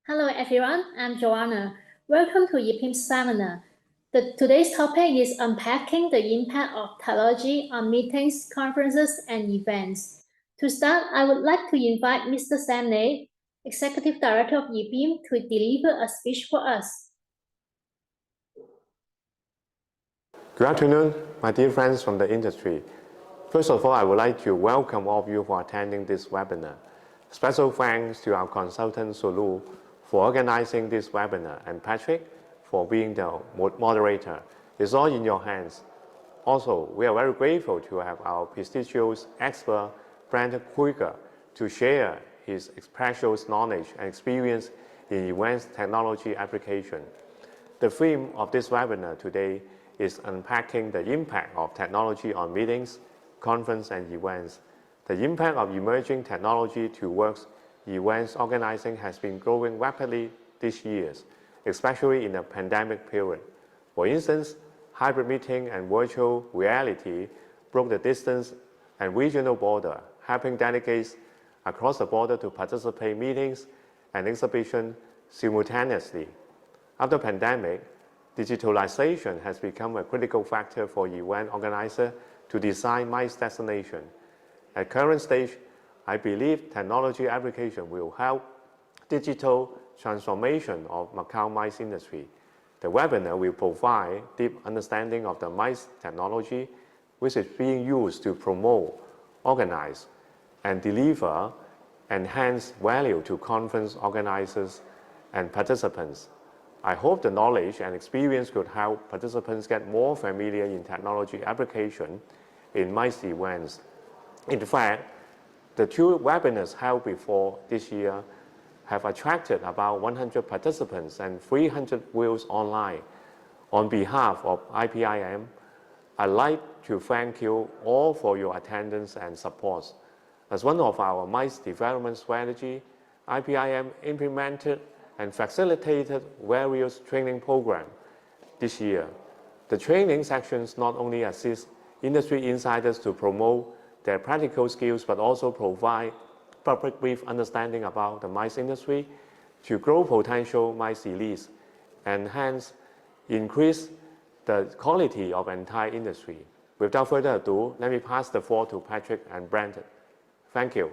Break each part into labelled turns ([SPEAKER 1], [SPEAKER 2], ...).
[SPEAKER 1] Hello everyone, I'm Joanna. Welcome to EIDECOM's seminar. Today's topic is unpacking the impact of technology on meetings, conferences, and events. To start, I would like to invite Mr. Delaney, Executive Director of EIDECOM, to deliver a speech for us.
[SPEAKER 2] Good afternoon, my dear friends from the industry. First of all, I would like to welcome all of you for attending this webinar. Special thanks to our consultant Sulu for organizing this webinar and Patrick for being the moderator. It's all in your hands. Also, we are very grateful to have our prestigious expert Brandt Krueger to share his precious knowledge and experience in events technology application. The theme of this webinar today is unpacking the impact of technology on meetings, conferences, and events. The impact of emerging technology towards events organizing has been growing rapidly these years, especially in the pandemic period. For instance, hybrid meeting and virtual reality broke the distance and regional border, helping delegates across the border to participate in meetings and exhibitions simultaneously. After the pandemic, digitalization has become a critical factor for event organizers to design MICE destination. At current stage, I believe technology application will help digital transformation of Macau MICE industry. The webinar will provide deep understanding of the MICE technology, which is being used to promote, organize, and deliver enhanced value to conference organizers and participants. I hope the knowledge and experience could help participants get more familiar in technology application in MICE events. In fact, the two webinars held before this year have attracted about 100 participants and 300 views online. On behalf of IPIM, I'd like to thank you all for your attendance and support. As one of our MICE development strategy, IPIM implemented and facilitated various training programs this year. The training sections not only assist industry insiders to promote their practical skills, but also provide public brief understanding about the MICE industry to grow potential MICE elites and hence increase the quality of entire industry. Without further ado, let me pass the floor to Patrick and Brandt. Thank you.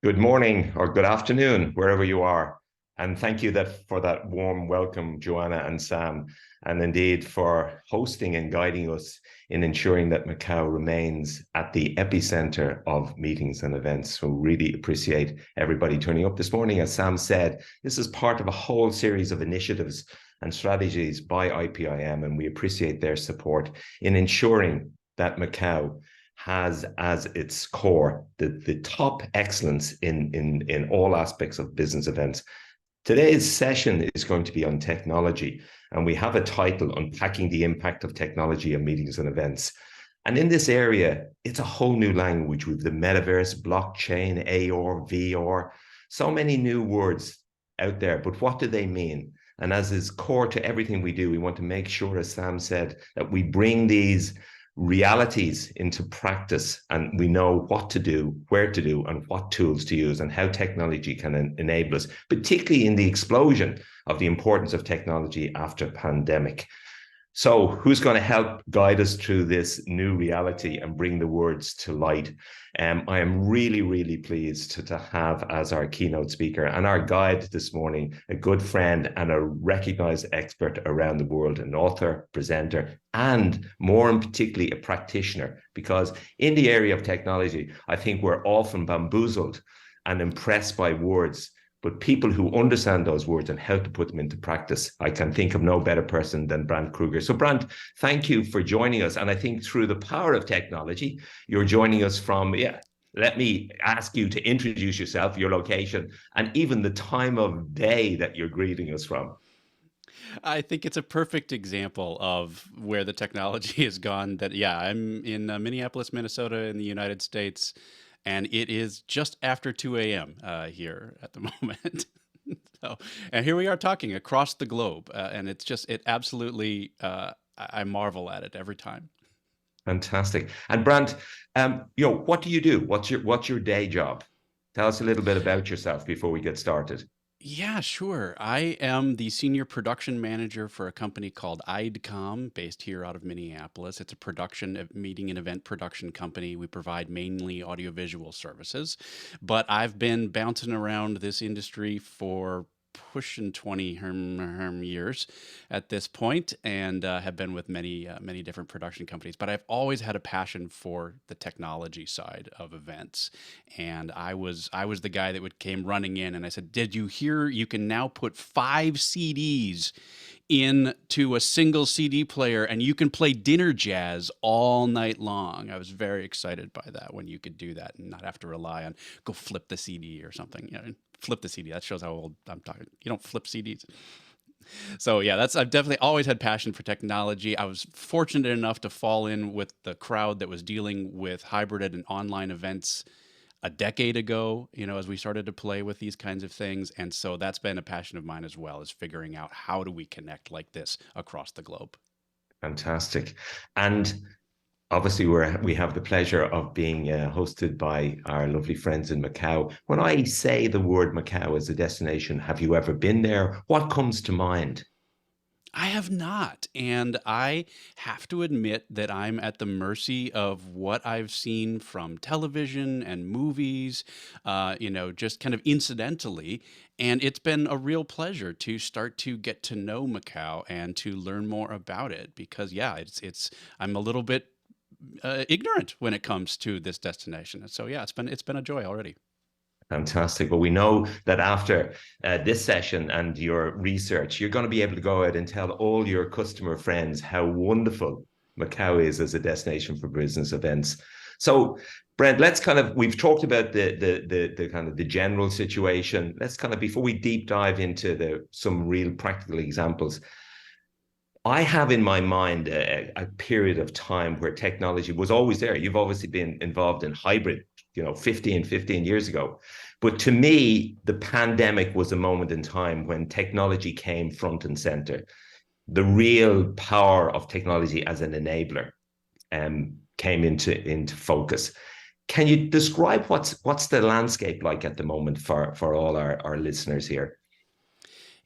[SPEAKER 3] Good morning or good afternoon, wherever you are. And thank you for that warm welcome, Joanna and Sam, and indeed for hosting and guiding us in ensuring that Macau remains at the epicenter of meetings and events. So really appreciate everybody turning up this morning. As Sam said, this is part of a whole series of initiatives and strategies by IPIM, and we appreciate their support in ensuring that Macau has as its core the top excellence in all aspects of business events. Today's session is going to be on technology, and we have a title, Unpacking the Impact of Technology on Meetings and Events. And in this area, it's a whole new language with the metaverse, blockchain, AR, VR, so many new words out there, but what do they mean? And as is core to everything we do, we want to make sure, as Sam said, that we bring these realities into practice and we know what to do, where to do, and what tools to use and how technology can enable us, particularly in the explosion of the importance of technology after pandemic. So who's going to help guide us through this new reality and bring the words to light? I am really, really pleased to have as our keynote speaker and our guide this morning, a good friend and a recognized expert around the world, an author, presenter, and more and particularly a practitioner, because in the area of technology, I think we're often bamboozled and impressed by words, but people who understand those words and how to put them into practice, I can think of no better person than Brandt Krueger. So Brandt, thank you for joining us. And I think through the power of technology, you're joining us from, let me ask you to introduce yourself, your location, and even the time of day that you're greeting us from.
[SPEAKER 4] I think it's a perfect example of where the technology has gone. I'm in Minneapolis, Minnesota in the United States, and it is just after 2 a.m. Here at the moment. And here we are talking across the globe, and it absolutely, I marvel at it every time.
[SPEAKER 3] Fantastic. And Brandt, what do you do? What's your day job? Tell us a little bit about yourself before we get started.
[SPEAKER 4] Yeah, sure. I am the senior production manager for a company called EideCom, based here out of Minneapolis. It's a meeting and event production company. We provide mainly audiovisual services, but I've been bouncing around this industry for pushing 20 years at this point, and have been with many different production companies. But I've always had a passion for the technology side of events, and I was the guy that would came running in, and I said, "Did you hear? You can now put 5 CDs into a single CD player, and you can play dinner jazz all night long." I was very excited by that, when you could do that and not have to rely on go flip the CD or something. Flip the CD. That shows how old I'm talking. You don't flip CDs. So yeah, I've definitely always had passion for technology. I was fortunate enough to fall in with the crowd that was dealing with hybrid and online events a decade ago, as we started to play with these kinds of things. And so that's been a passion of mine as well, is figuring out how do we connect like this across the globe.
[SPEAKER 3] Fantastic. And obviously, we have the pleasure of being hosted by our lovely friends in Macau. When I say the word Macau as a destination, have you ever been there? What comes to mind?
[SPEAKER 4] I have not. And I have to admit that I'm at the mercy of what I've seen from television and movies, just kind of incidentally. And it's been a real pleasure to start to get to know Macau and to learn more about it, because, yeah, I'm a little bit ignorant when it comes to this destination. And so, yeah, it's been a joy already.
[SPEAKER 3] Fantastic. Well, we know that after this session and your research, you're going to be able to go out and tell all your customer friends how wonderful Macau is as a destination for business events. So, Brent, we've talked about the kind of the general situation. Let's kind of, before we deep dive into some real practical examples, I have in my mind a period of time where technology was always there. You've obviously been involved in hybrid, 15 years ago. But to me, the pandemic was a moment in time when technology came front and center. The real power of technology as an enabler came into focus. Can you describe what's the landscape like at the moment for all our listeners here?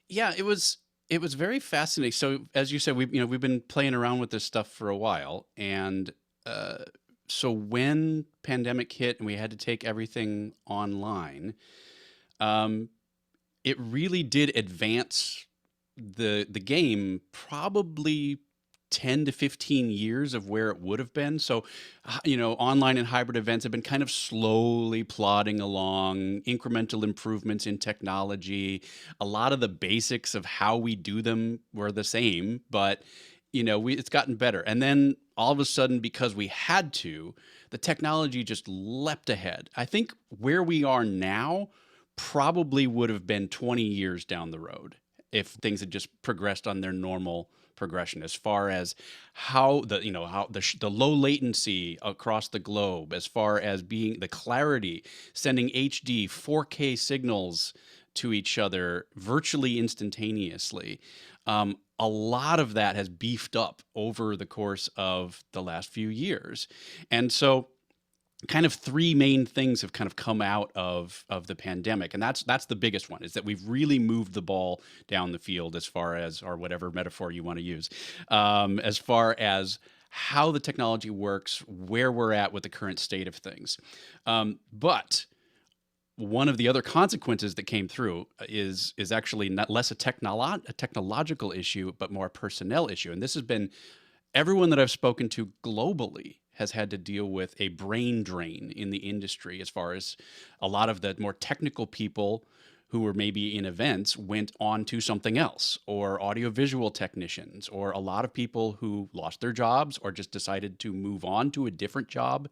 [SPEAKER 4] Yeah, it was very fascinating. So as you said, we've been playing around with this stuff for a while, and so when pandemic hit and we had to take everything online, it really did advance the game probably 10 to 15 years of where it would have been. So, online and hybrid events have been kind of slowly plodding along, incremental improvements in technology. A lot of the basics of how we do them were the same, but it's gotten better. And then all of a sudden, because we had to, the technology just leapt ahead. I think where we are now probably would have been 20 years down the road if things had just progressed on their normal progression, as far as how the low latency across the globe, as far as being the clarity, sending HD 4K signals to each other virtually instantaneously. A lot of that has beefed up over the course of the last few years. And so kind of three main things have kind of come out of the pandemic. And that's the biggest one, is that we've really moved the ball down the field, as far as, or whatever metaphor you want to use, as far as how the technology works, where we're at with the current state of things. But one of the other consequences that came through is actually not less a technological issue, but more a personnel issue. And this has been, everyone that I've spoken to globally has had to deal with a brain drain in the industry, as far as a lot of the more technical people who were maybe in events went on to something else, or audiovisual technicians, or a lot of people who lost their jobs or just decided to move on to a different job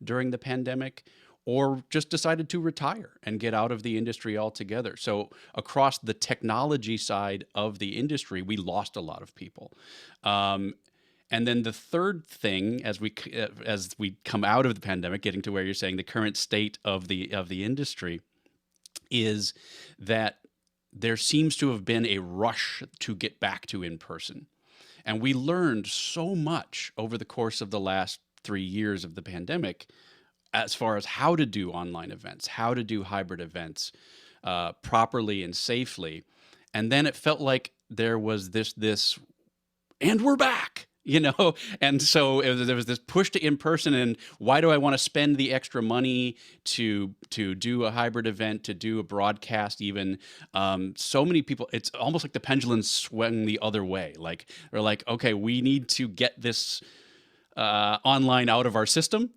[SPEAKER 4] during the pandemic, or just decided to retire and get out of the industry altogether. So across the technology side of the industry, we lost a lot of people. And then the third thing, as we come out of the pandemic, getting to where you're saying the current state of the industry, is that there seems to have been a rush to get back to in person. And we learned so much over the course of the last 3 years of the pandemic as far as how to do online events, how to do hybrid events properly and safely. And then it felt like there was this, and we're back, and so there was this push to in-person, and why do I want to spend the extra money to do a hybrid event, to do a broadcast even? So many people, it's almost like the pendulum swung the other way. Like, they're like, okay, we need to get this online out of our system,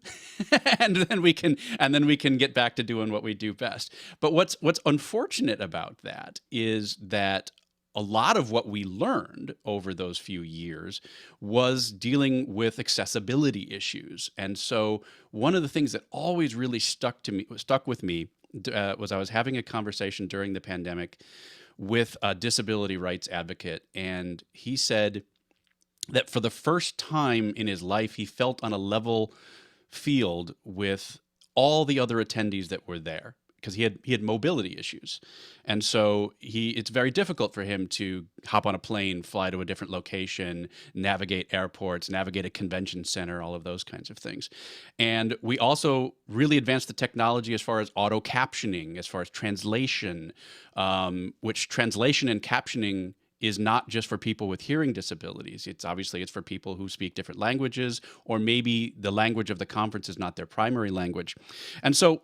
[SPEAKER 4] and then we can get back to doing what we do best. But what's unfortunate about that is that a lot of what we learned over those few years was dealing with accessibility issues. And so one of the things that always really stuck with me was I was having a conversation during the pandemic with a disability rights advocate, and he said that for the first time in his life, he felt on a level field with all the other attendees that were there, because he had mobility issues. And so it's very difficult for him to hop on a plane, fly to a different location, navigate airports, navigate a convention center, all of those kinds of things. And we also really advanced the technology as far as auto captioning, as far as translation, which translation and captioning is not just for people with hearing disabilities. It's for people who speak different languages, or maybe the language of the conference is not their primary language. And so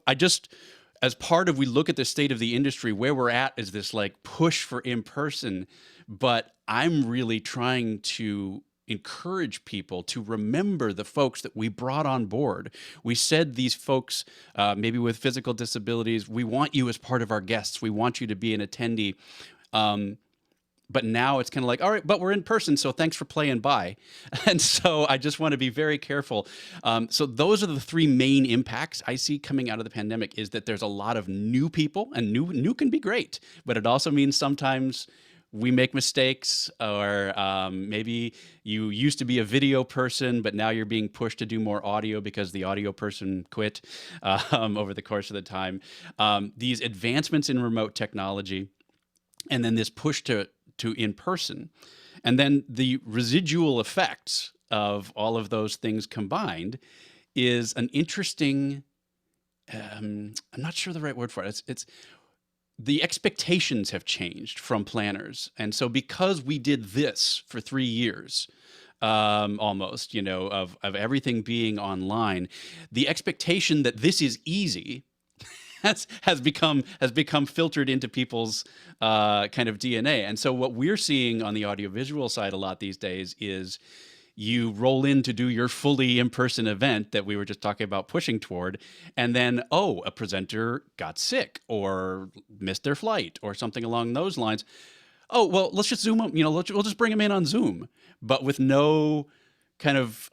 [SPEAKER 4] as part of, we look at the state of the industry, where we're at is this like push for in-person, but I'm really trying to encourage people to remember the folks that we brought on board. We said these folks, maybe with physical disabilities, we want you as part of our guests. We want you to be an attendee. But now it's kind of like, all right, but we're in person, so thanks for playing by. And so I just want to be very careful. So those are the three main impacts I see coming out of the pandemic, is that there's a lot of new people, and new can be great, but it also means sometimes we make mistakes, or maybe you used to be a video person, but now you're being pushed to do more audio because the audio person quit over the course of the time. These advancements in remote technology, and then this push to in-person, and then the residual effects of all of those things combined is an interesting, I'm not sure the right word for it. It's the expectations have changed from planners. And so because we did this for 3 years, almost, of everything being online, the expectation that this is easy has become filtered into people's kind of DNA. And so what we're seeing on the audiovisual side a lot these days is you roll in to do your fully in-person event that we were just talking about pushing toward, and then, a presenter got sick or missed their flight or something along those lines. Oh, well, let's just Zoom them, we'll just bring them in on Zoom, but with no kind of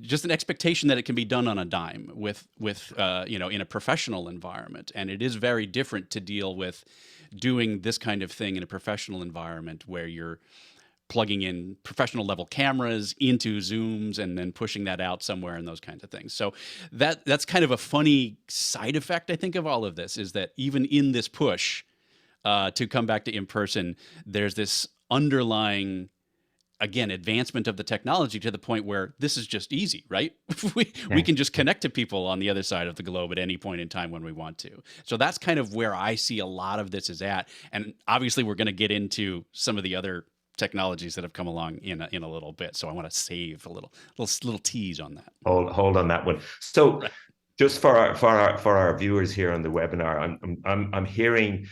[SPEAKER 4] just an expectation that it can be done on a dime with in a professional environment. And it is very different to deal with doing this kind of thing in a professional environment where you're plugging in professional level cameras into Zooms and then pushing that out somewhere and those kinds of things. So that's kind of a funny side effect, I think, of all of this, is that even in this push to come back to in-person, there's this underlying, again, advancement of the technology to the point where this is just easy, right? We can just connect to people on the other side of the globe at any point in time when we want to. So that's kind of where I see a lot of this is at. And obviously we're going to get into some of the other technologies that have come along in a little bit. So I want to save a little tease on that.
[SPEAKER 3] Hold on that one. So just for our viewers here on the webinar, I'm hearing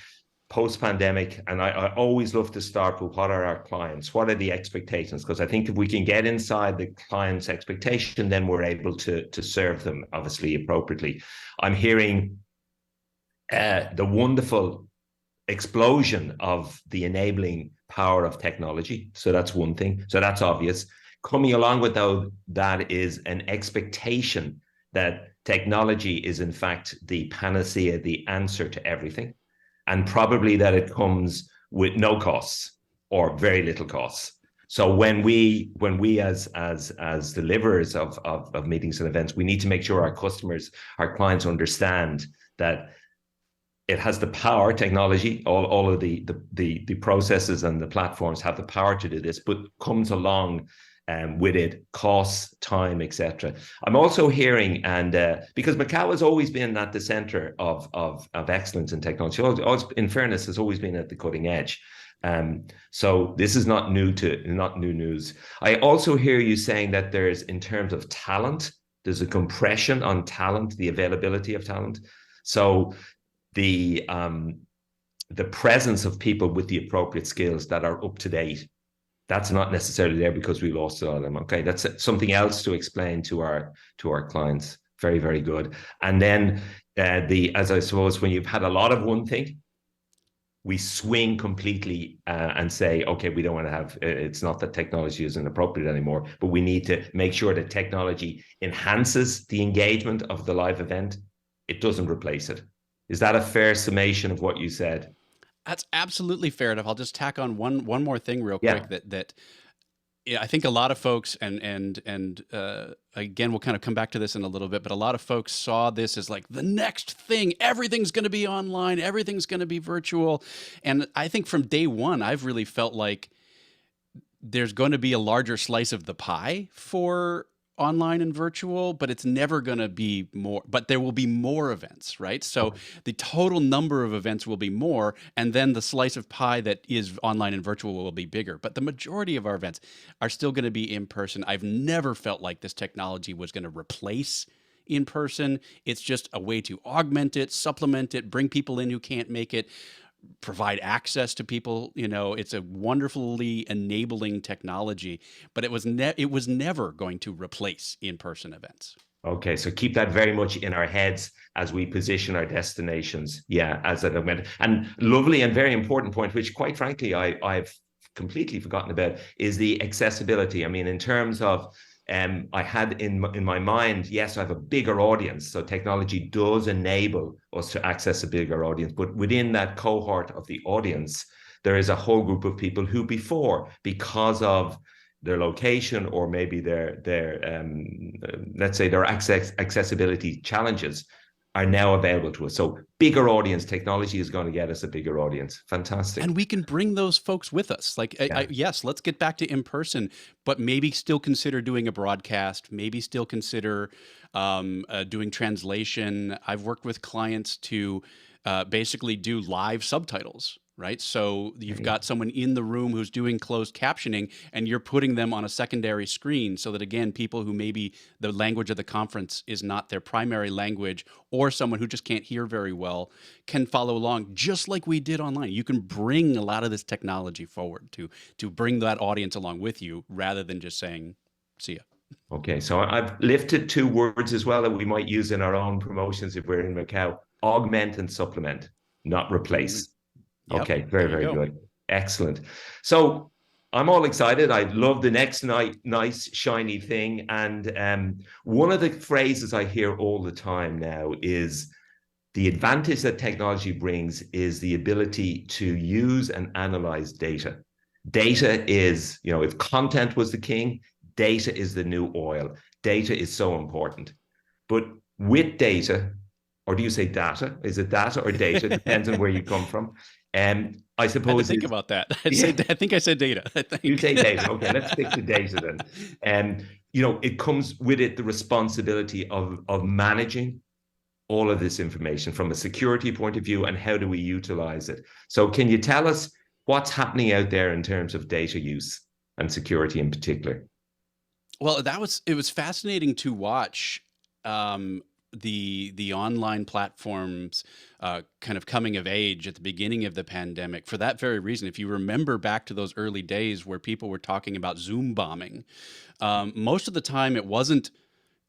[SPEAKER 3] post-pandemic, and I always love to start with what are our clients, what are the expectations, because I think if we can get inside the client's expectation, then we're able to serve them obviously appropriately. I'm hearing the wonderful explosion of the enabling power of technology. So that's one thing. So that's obvious. Coming along with that is an expectation that technology is in fact the panacea, the answer to everything. And probably that it comes with no costs or very little costs. So when we as deliverers of meetings and events, we need to make sure our customers, our clients understand that it has the power, technology, all of the processes and the platforms have the power to do this, but comes along with it, costs, time, etc. I'm also hearing, and because Macau has always been at the center of excellence in technology, always, in fairness, has always been at the cutting edge. So this is not new news. I also hear you saying that there's, in terms of talent, there's a compression on talent, the availability of talent. So the presence of people with the appropriate skills that are up to date, that's not necessarily there because we lost all of them. Okay, that's something else to explain to our clients. Very, very good. And then as I suppose, when you've had a lot of one thing, we swing completely and say, okay, we don't want to have, it's not that technology isn't appropriate anymore, but we need to make sure that technology enhances the engagement of the live event. It doesn't replace it. Is that a fair summation of what you said?
[SPEAKER 4] That's absolutely fair enough. I'll just tack on one more thing real quick that I think a lot of folks, and again, we'll kind of come back to this in a little bit, but a lot of folks saw this as like the next thing. Everything's going to be online. Everything's going to be virtual. And I think from day one, I've really felt like there's going to be a larger slice of the pie for online and virtual, but it's never going to be more, but there will be more events, right? So the total number of events will be more, and then the slice of pie that is online and virtual will be bigger. But the majority of our events are still going to be in person. I've never felt like this technology was going to replace in person. It's just a way to augment it, supplement it, bring people in who can't make it, provide access to people. You know, it's a wonderfully enabling technology, but it was never going to replace in-person events.
[SPEAKER 3] Okay, so keep that very much in our heads as we position our destinations. Yeah, as an event. And lovely and very important point, which quite frankly, I've completely forgotten about, is the accessibility. I mean, in terms of, I had in my mind, yes, I have a bigger audience. So technology does enable us to access a bigger audience. But within that cohort of the audience, there is a whole group of people who before, because of their location or maybe their let's say their accessibility challenges, are now available to us. So bigger audience, technology is going to get us a bigger audience. Fantastic.
[SPEAKER 4] And we can bring those folks with us. Like, yes, let's get back to in person, but maybe still consider doing a broadcast, maybe still consider doing translation. I've worked with clients to basically do live subtitles, right? So you've got someone in the room who's doing closed captioning, and you're putting them on a secondary screen so that, again, people who maybe the language of the conference is not their primary language, or someone who just can't hear very well, can follow along just like we did online. You can bring a lot of this technology forward to bring that audience along with you rather than just saying, see ya.
[SPEAKER 3] Okay, so I've lifted two words as well that we might use in our own promotions if we're in Macau: augment and supplement, not replace.
[SPEAKER 4] Yep,
[SPEAKER 3] okay, very, very good. Excellent. So I'm all excited. I love the next nice, shiny thing. And one of the phrases I hear all the time now is the advantage that technology brings is the ability to use and analyze data. Data is, you know, if content was the king, data is the new oil. Data is so important. But with data, or do you say data? Is it data or data? Depends on where you come from. I suppose.
[SPEAKER 4] I had to think about that. I think I said data. I think.
[SPEAKER 3] You say data. Okay, let's stick to data then. You know, it comes with it the responsibility of managing all of this information from a security point of view, and how do we utilize it? So can you tell us what's happening out there in terms of data use and security in particular?
[SPEAKER 4] Well, it was fascinating to watch the online platforms kind of coming of age at the beginning of the pandemic for that very reason. If you remember back to those early days where people were talking about Zoom bombing, most of the time it wasn't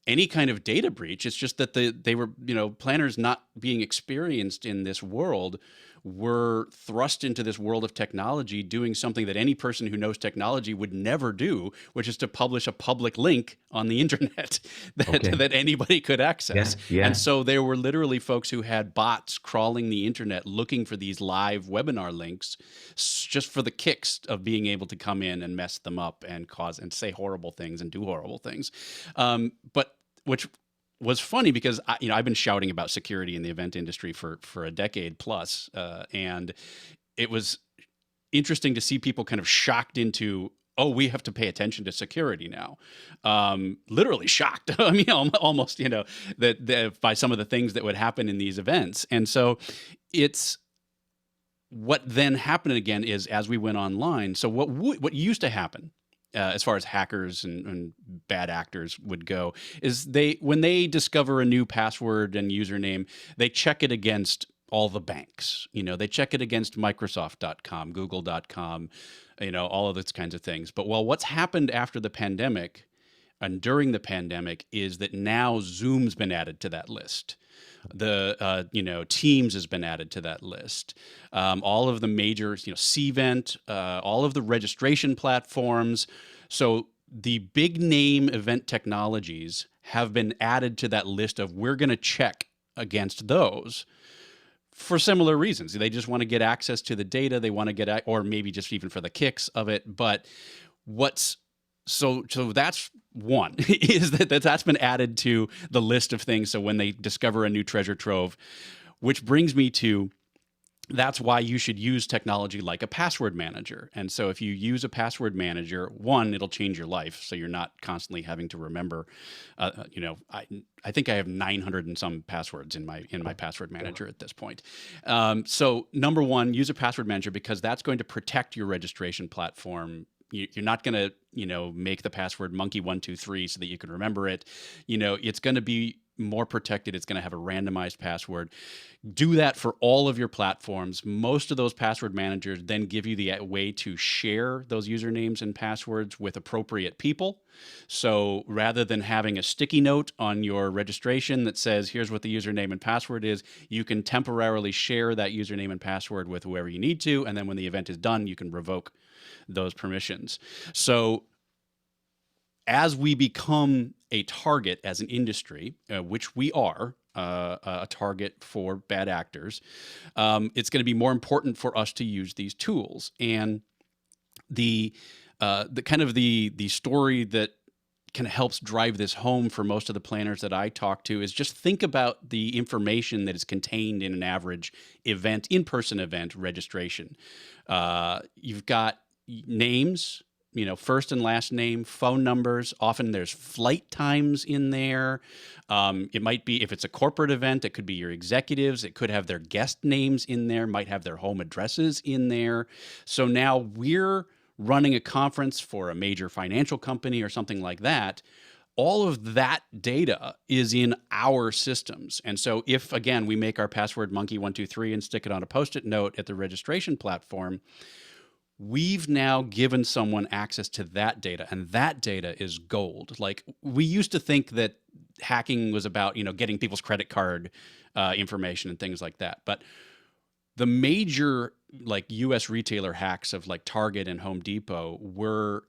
[SPEAKER 4] any kind of data breach. It's just that they were, you know, planners not being experienced in this world were thrust into this world of technology, doing something that any person who knows technology would never do, which is to publish a public link on the internet that anybody could access.
[SPEAKER 3] Yeah.
[SPEAKER 4] And so there were literally folks who had bots crawling the internet looking for these live webinar links just for the kicks of being able to come in and mess them up and cause and say horrible things and do horrible things. But which was funny because I've been shouting about security in the event industry for a decade plus, and it was interesting to see people kind of shocked into, oh, we have to pay attention to security now. Literally shocked. I mean, almost, that by some of the things that would happen in these events. And so it's what then happened again is as we went online. So what used to happen as far as hackers and bad actors would go is when they discover a new password and username, they check it against all the banks. They check it against Microsoft.com, Google.com, all of those kinds of things. But what's happened after the pandemic and during the pandemic is that now Zoom's been added to that list. The Teams has been added to that list. All of the major, Cvent, all of the registration platforms. So the big name event technologies have been added to that list of we're going to check against those for similar reasons. They just want to get access to the data. They want to get, or maybe just even for the kicks of it. But so that's one, is that's been added to the list of things. So when they discover a new treasure trove, which brings me to, that's why you should use technology like a password manager. And so if you use a password manager, one, it'll change your life. So you're not constantly having to remember, I think I have 900 and some passwords in my password manager at this point. So number one, use a password manager because that's going to protect your registration platform. You're not going to, make the password monkey123 so that you can remember it. It's going to be more protected. It's going to have a randomized password. Do that for all of your platforms. Most of those password managers then give you the way to share those usernames and passwords with appropriate people. So rather than having a sticky note on your registration that says, here's what the username and password is, you can temporarily share that username and password with whoever you need to. And then when the event is done, you can revoke those permissions. So as we become a target as an industry, which we are a target for bad actors, it's going to be more important for us to use these tools. And the kind of the story that kind of helps drive this home for most of the planners that I talk to is just think about the information that is contained in an average event, in-person event registration. You've got names, first and last name, phone numbers. Often there's flight times in there. It might be, if it's a corporate event, it could be your executives. It could have their guest names in there, might have their home addresses in there. So now we're running a conference for a major financial company or something like that. All of that data is in our systems. And so if, again, we make our password monkey123 and stick it on a Post-it note at the registration platform, we've now given someone access to that data, and that data is gold. Like, we used to think that hacking was about, getting people's credit card information and things like that. But the major, US retailer hacks of like Target and Home Depot were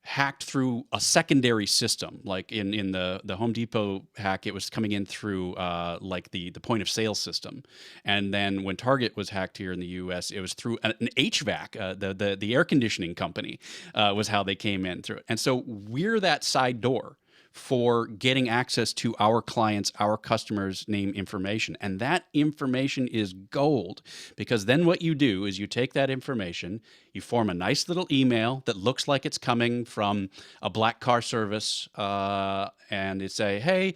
[SPEAKER 4] hacked through a secondary system. Like in the Home Depot hack, it was coming in through the point of sale system. And then when Target was hacked here in the US, it was through an HVAC, the air conditioning company was how they came in through it. And so we're that side door for getting access to our clients, our customers' name information. And that information is gold, because then what you do is you take that information, you form a nice little email that looks like it's coming from a black car service, and you say, hey,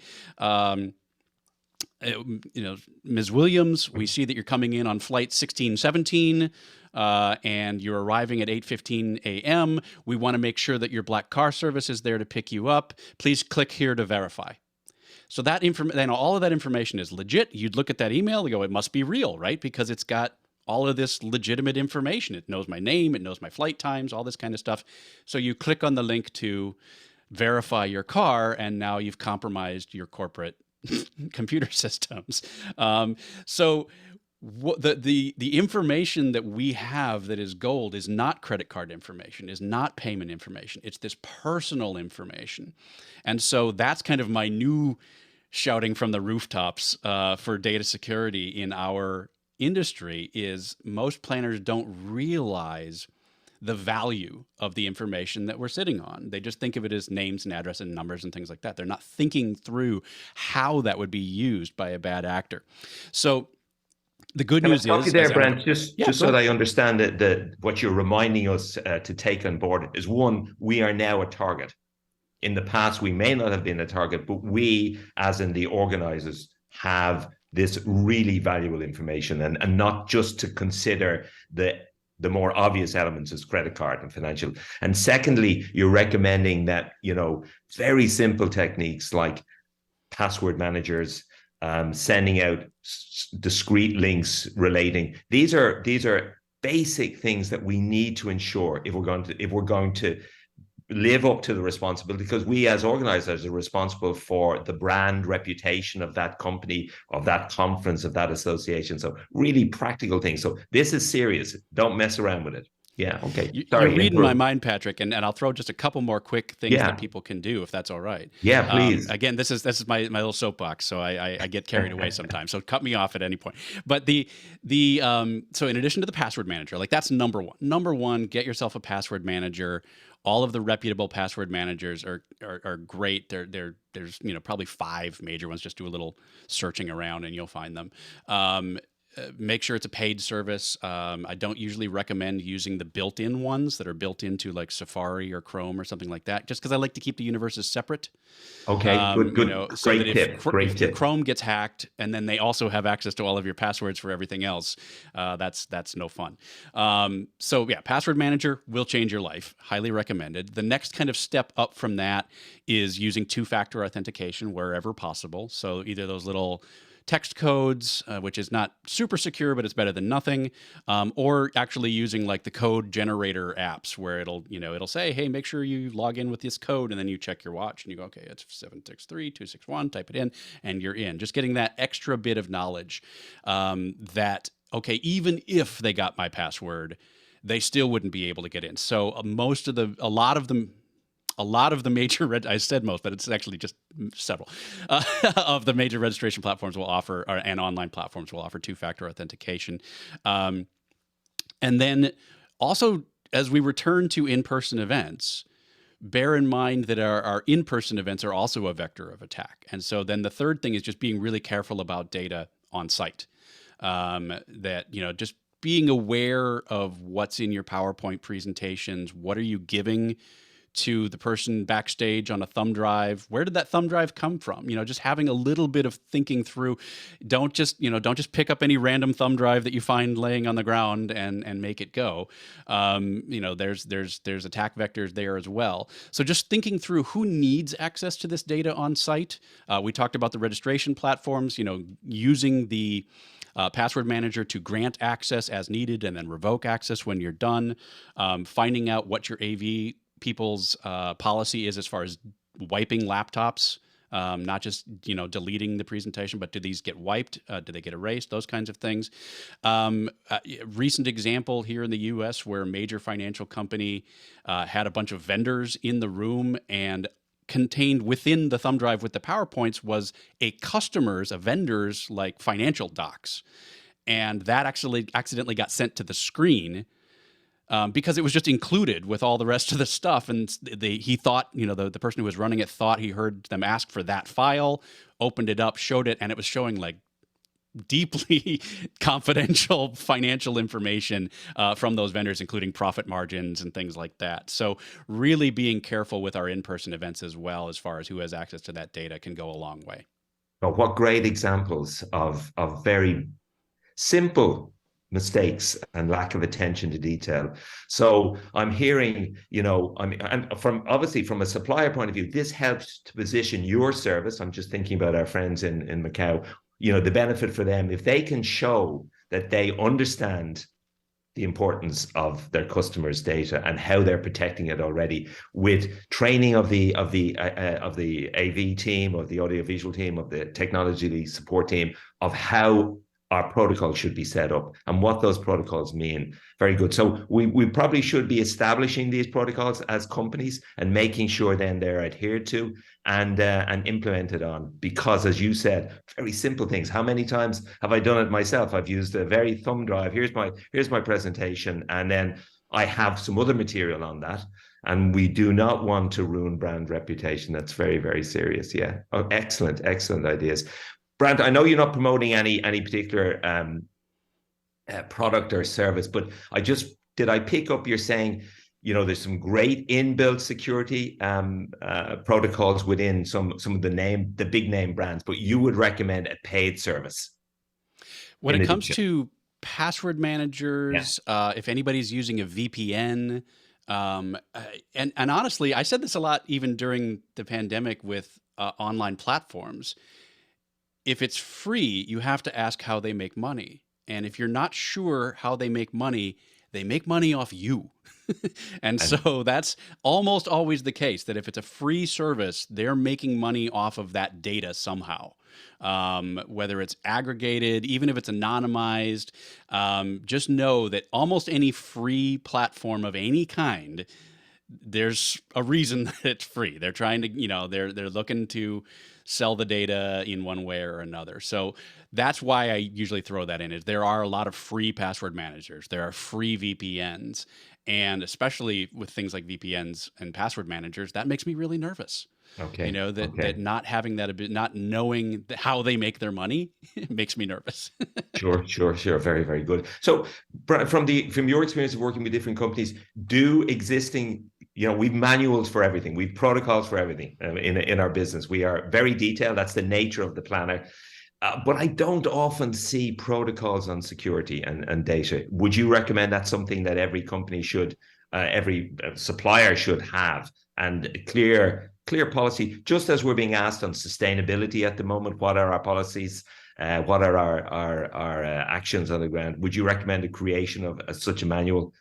[SPEAKER 4] Ms. Williams, we see that you're coming in on flight 1617, and you're arriving at 8:15 a.m. We want to make sure that your black car service is there to pick you up. Please click here to verify. So that then all of that information is legit. You'd look at that email and go, it must be real, right? Because it's got all of this legitimate information. It knows my name, it knows my flight times, all this kind of stuff. So you click on the link to verify your car, and now you've compromised your corporate computer systems. So the information that we have that is gold is not credit card information, is not payment information. It's this personal information. And so that's kind of my new shouting from the rooftops for data security in our industry, is most planners don't realize the value of the information that we're sitting on. They just think of it as names and address and numbers and things like that. They're not thinking through how that would be used by a bad actor. So The good
[SPEAKER 3] Can I
[SPEAKER 4] news
[SPEAKER 3] stop
[SPEAKER 4] is,
[SPEAKER 3] you there,
[SPEAKER 4] as
[SPEAKER 3] Brent,
[SPEAKER 4] everyone-
[SPEAKER 3] just
[SPEAKER 4] Yeah,
[SPEAKER 3] so
[SPEAKER 4] go
[SPEAKER 3] that
[SPEAKER 4] ahead.
[SPEAKER 3] I understand that what you're reminding us to take on board is, one, we are now a target. In the past, we may not have been a target, but we, as in the organizers, have this really valuable information, and not just to consider the more obvious elements as credit card and financial. And secondly, you're recommending that, very simple techniques like password managers, sending out discrete links relating. These are basic things that we need to ensure if we're going to live up to the responsibility, because we as organizers are responsible for the brand reputation of that company, of that conference, of that association. So really practical things. So this is serious. Don't mess around with it. Yeah. Okay.
[SPEAKER 4] You're
[SPEAKER 3] Sorry.
[SPEAKER 4] reading my mind, Patrick, and I'll throw just a couple more quick things
[SPEAKER 3] Yeah.
[SPEAKER 4] that people can do, if that's all right.
[SPEAKER 3] Yeah, please.
[SPEAKER 4] Again, this is my little soapbox, so I get carried away sometimes. So cut me off at any point. But so in addition to the password manager, like that's number one. Number one, get yourself a password manager. All of the reputable password managers are great. There's probably 5 major ones. Just do a little searching around and you'll find them. Make sure it's a paid service. I don't usually recommend using the built-in ones that are built into like Safari or Chrome or something like that, just because I like to keep the universes separate.
[SPEAKER 3] Okay, good.
[SPEAKER 4] So
[SPEAKER 3] Great
[SPEAKER 4] that if
[SPEAKER 3] tip.
[SPEAKER 4] your Chrome gets hacked and then they also have access to all of your passwords for everything else, that's no fun. So yeah, password manager will change your life. Highly recommended. The next kind of step up from that is using 2-factor authentication wherever possible. So either those little text codes, which is not super secure, but it's better than nothing, or actually using like the code generator apps where it'll say, hey, make sure you log in with this code, and then you check your watch and you go, okay, it's 763-261, type it in, and you're in. Just getting that extra bit of knowledge that, okay, even if they got my password, they still wouldn't be able to get in. So a lot of the major I said most, but it's actually just several of the major registration platforms will offer, and online platforms will offer 2-factor authentication. And then also, as we return to in-person events, bear in mind that our in-person events are also a vector of attack. And so then the third thing is just being really careful about data on site. Just being aware of what's in your PowerPoint presentations. What are you giving to the person backstage on a thumb drive? Where did that thumb drive come from? Just having a little bit of thinking through. Don't just pick up any random thumb drive that you find laying on the ground and make it go. There's attack vectors there as well. So just thinking through who needs access to this data on site. We talked about the registration platforms, using the password manager to grant access as needed and then revoke access when you're done. Finding out what your AV people's policy is as far as wiping laptops, not just deleting the presentation, but do these get wiped? Do they get erased? Those kinds of things. Recent example here in the U.S. where a major financial company had a bunch of vendors in the room, and contained within the thumb drive with the PowerPoints was a vendor's like financial docs, and that actually accidentally got sent to the screen. Because it was just included with all the rest of the stuff. And he thought, the person who was running it thought he heard them ask for that file, opened it up, showed it, and it was showing like deeply confidential financial information from those vendors, including profit margins and things like that. So really being careful with our in-person events as well, as far as who has access to that data, can go a long way.
[SPEAKER 3] Oh, what great examples of very simple mistakes and lack of attention to detail. So I'm hearing, and from a supplier point of view, this helps to position your service. I'm just thinking about our friends in Macau, the benefit for them, if they can show that they understand the importance of their customers' data and how they're protecting it already, with training of the AV team, of the audiovisual team, of the technology support team, of how our protocol should be set up and what those protocols mean. Very good. So we probably should be establishing these protocols as companies and making sure then they're adhered to and implemented on, because as you said, very simple things. How many times have I done it myself? I've used a very thumb drive. Here's my presentation, and then I have some other material on that. And we do not want to ruin brand reputation. That's very, very serious. Yeah. Oh, excellent ideas. Brandt, I know you're not promoting any particular product or service. But did I pick up you're saying, there's some great inbuilt security protocols within some of the big name brands, but you would recommend a paid service
[SPEAKER 4] When
[SPEAKER 3] in
[SPEAKER 4] it comes
[SPEAKER 3] addition.
[SPEAKER 4] to password
[SPEAKER 3] Yeah.
[SPEAKER 4] managers, if anybody's using a VPN, and honestly, I said this a lot even during the pandemic with online platforms. If it's free, you have to ask how they make money. And if you're not sure how they make money off you. And
[SPEAKER 3] And
[SPEAKER 4] so that's almost always the case, that if it's a free service, they're making money off of that data somehow. Whether it's aggregated, even if it's anonymized, just know that almost any free platform of any kind, there's a reason that it's free. They're trying to, they're looking to sell the data in one way or another. So that's why I usually throw that in. Is there are a lot of free password managers. There are free VPNs, and especially with things like VPNs and password managers, that makes me really nervous.
[SPEAKER 3] okay.
[SPEAKER 4] That not having that not knowing how they make their money makes me nervous.
[SPEAKER 3] Sure. Very, very good. So from your experience of working with different companies, do existing, we've manuals for everything. We've protocols for everything in our business. We are very detailed. That's the nature of the planner. But I don't often see protocols on security and data. Would you recommend that's something that every company should, every supplier should have, and clear policy, just as we're being asked on sustainability at the moment? What are our policies? What are our actions on the ground? Would you recommend the creation of such a manual?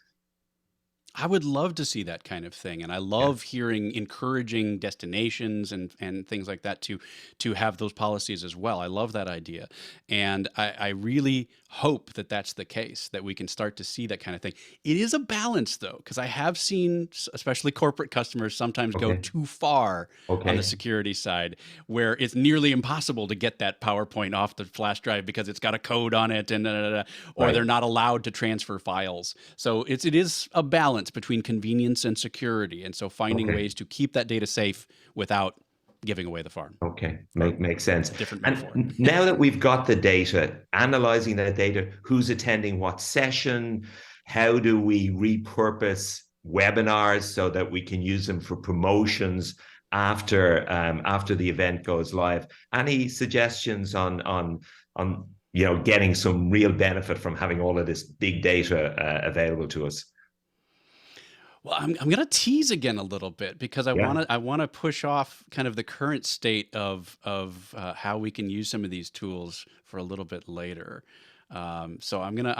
[SPEAKER 4] I would love to see that kind of thing, and I love hearing encouraging destinations and things like that to have those policies as well. I love that idea, and I really hope that that's the case, that we can start to see that kind of thing. It is a balance, though, because I have seen, especially corporate customers, sometimes go
[SPEAKER 3] Okay.
[SPEAKER 4] too far on the
[SPEAKER 3] Okay.
[SPEAKER 4] security side, where it's nearly impossible to get that PowerPoint off the flash drive because it's got a code on it, and or
[SPEAKER 3] Right.
[SPEAKER 4] they're not allowed to transfer files. So it is a balance between convenience and security, and so finding
[SPEAKER 3] Okay.
[SPEAKER 4] ways to keep that data safe without giving away the farm.
[SPEAKER 3] Okay, makes sense.
[SPEAKER 4] Different
[SPEAKER 3] And
[SPEAKER 4] metaphor.
[SPEAKER 3] now that we've got the data, analyzing that data, who's attending what session, how do we repurpose webinars so that we can use them for promotions after the event goes live? Any suggestions on getting some real benefit from having all of this big data available to us?
[SPEAKER 4] Well, I'm going to tease again a little bit, because I
[SPEAKER 3] Yeah.
[SPEAKER 4] want to push off kind of the current state of how we can use some of these tools for a little bit later. So I'm gonna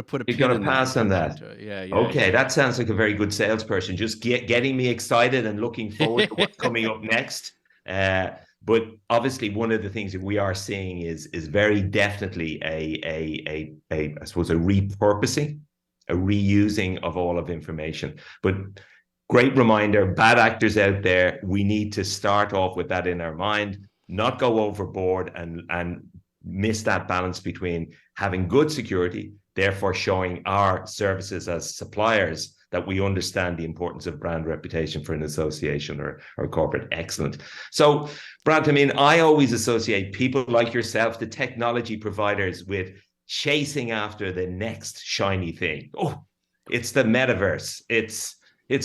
[SPEAKER 4] put a
[SPEAKER 3] You're
[SPEAKER 4] pin
[SPEAKER 3] going
[SPEAKER 4] in
[SPEAKER 3] to
[SPEAKER 4] that and
[SPEAKER 3] pass on
[SPEAKER 4] come back
[SPEAKER 3] that.
[SPEAKER 4] to it. Yeah,
[SPEAKER 3] Okay, that sounds like a very good salesperson. Just getting me excited and looking forward to what's coming up next. But obviously, one of the things that we are seeing is very definitely a I suppose a repurposing, a reusing of all of information. But great reminder, bad actors out there, we need to start off with that in our mind, not go overboard and miss that balance between having good security, therefore showing our services as suppliers that we understand the importance of brand reputation for an association or corporate excellence. So, Brandt, I mean, I always associate people like yourself, the technology providers, with chasing after the next shiny thing. Oh, it's the metaverse. It's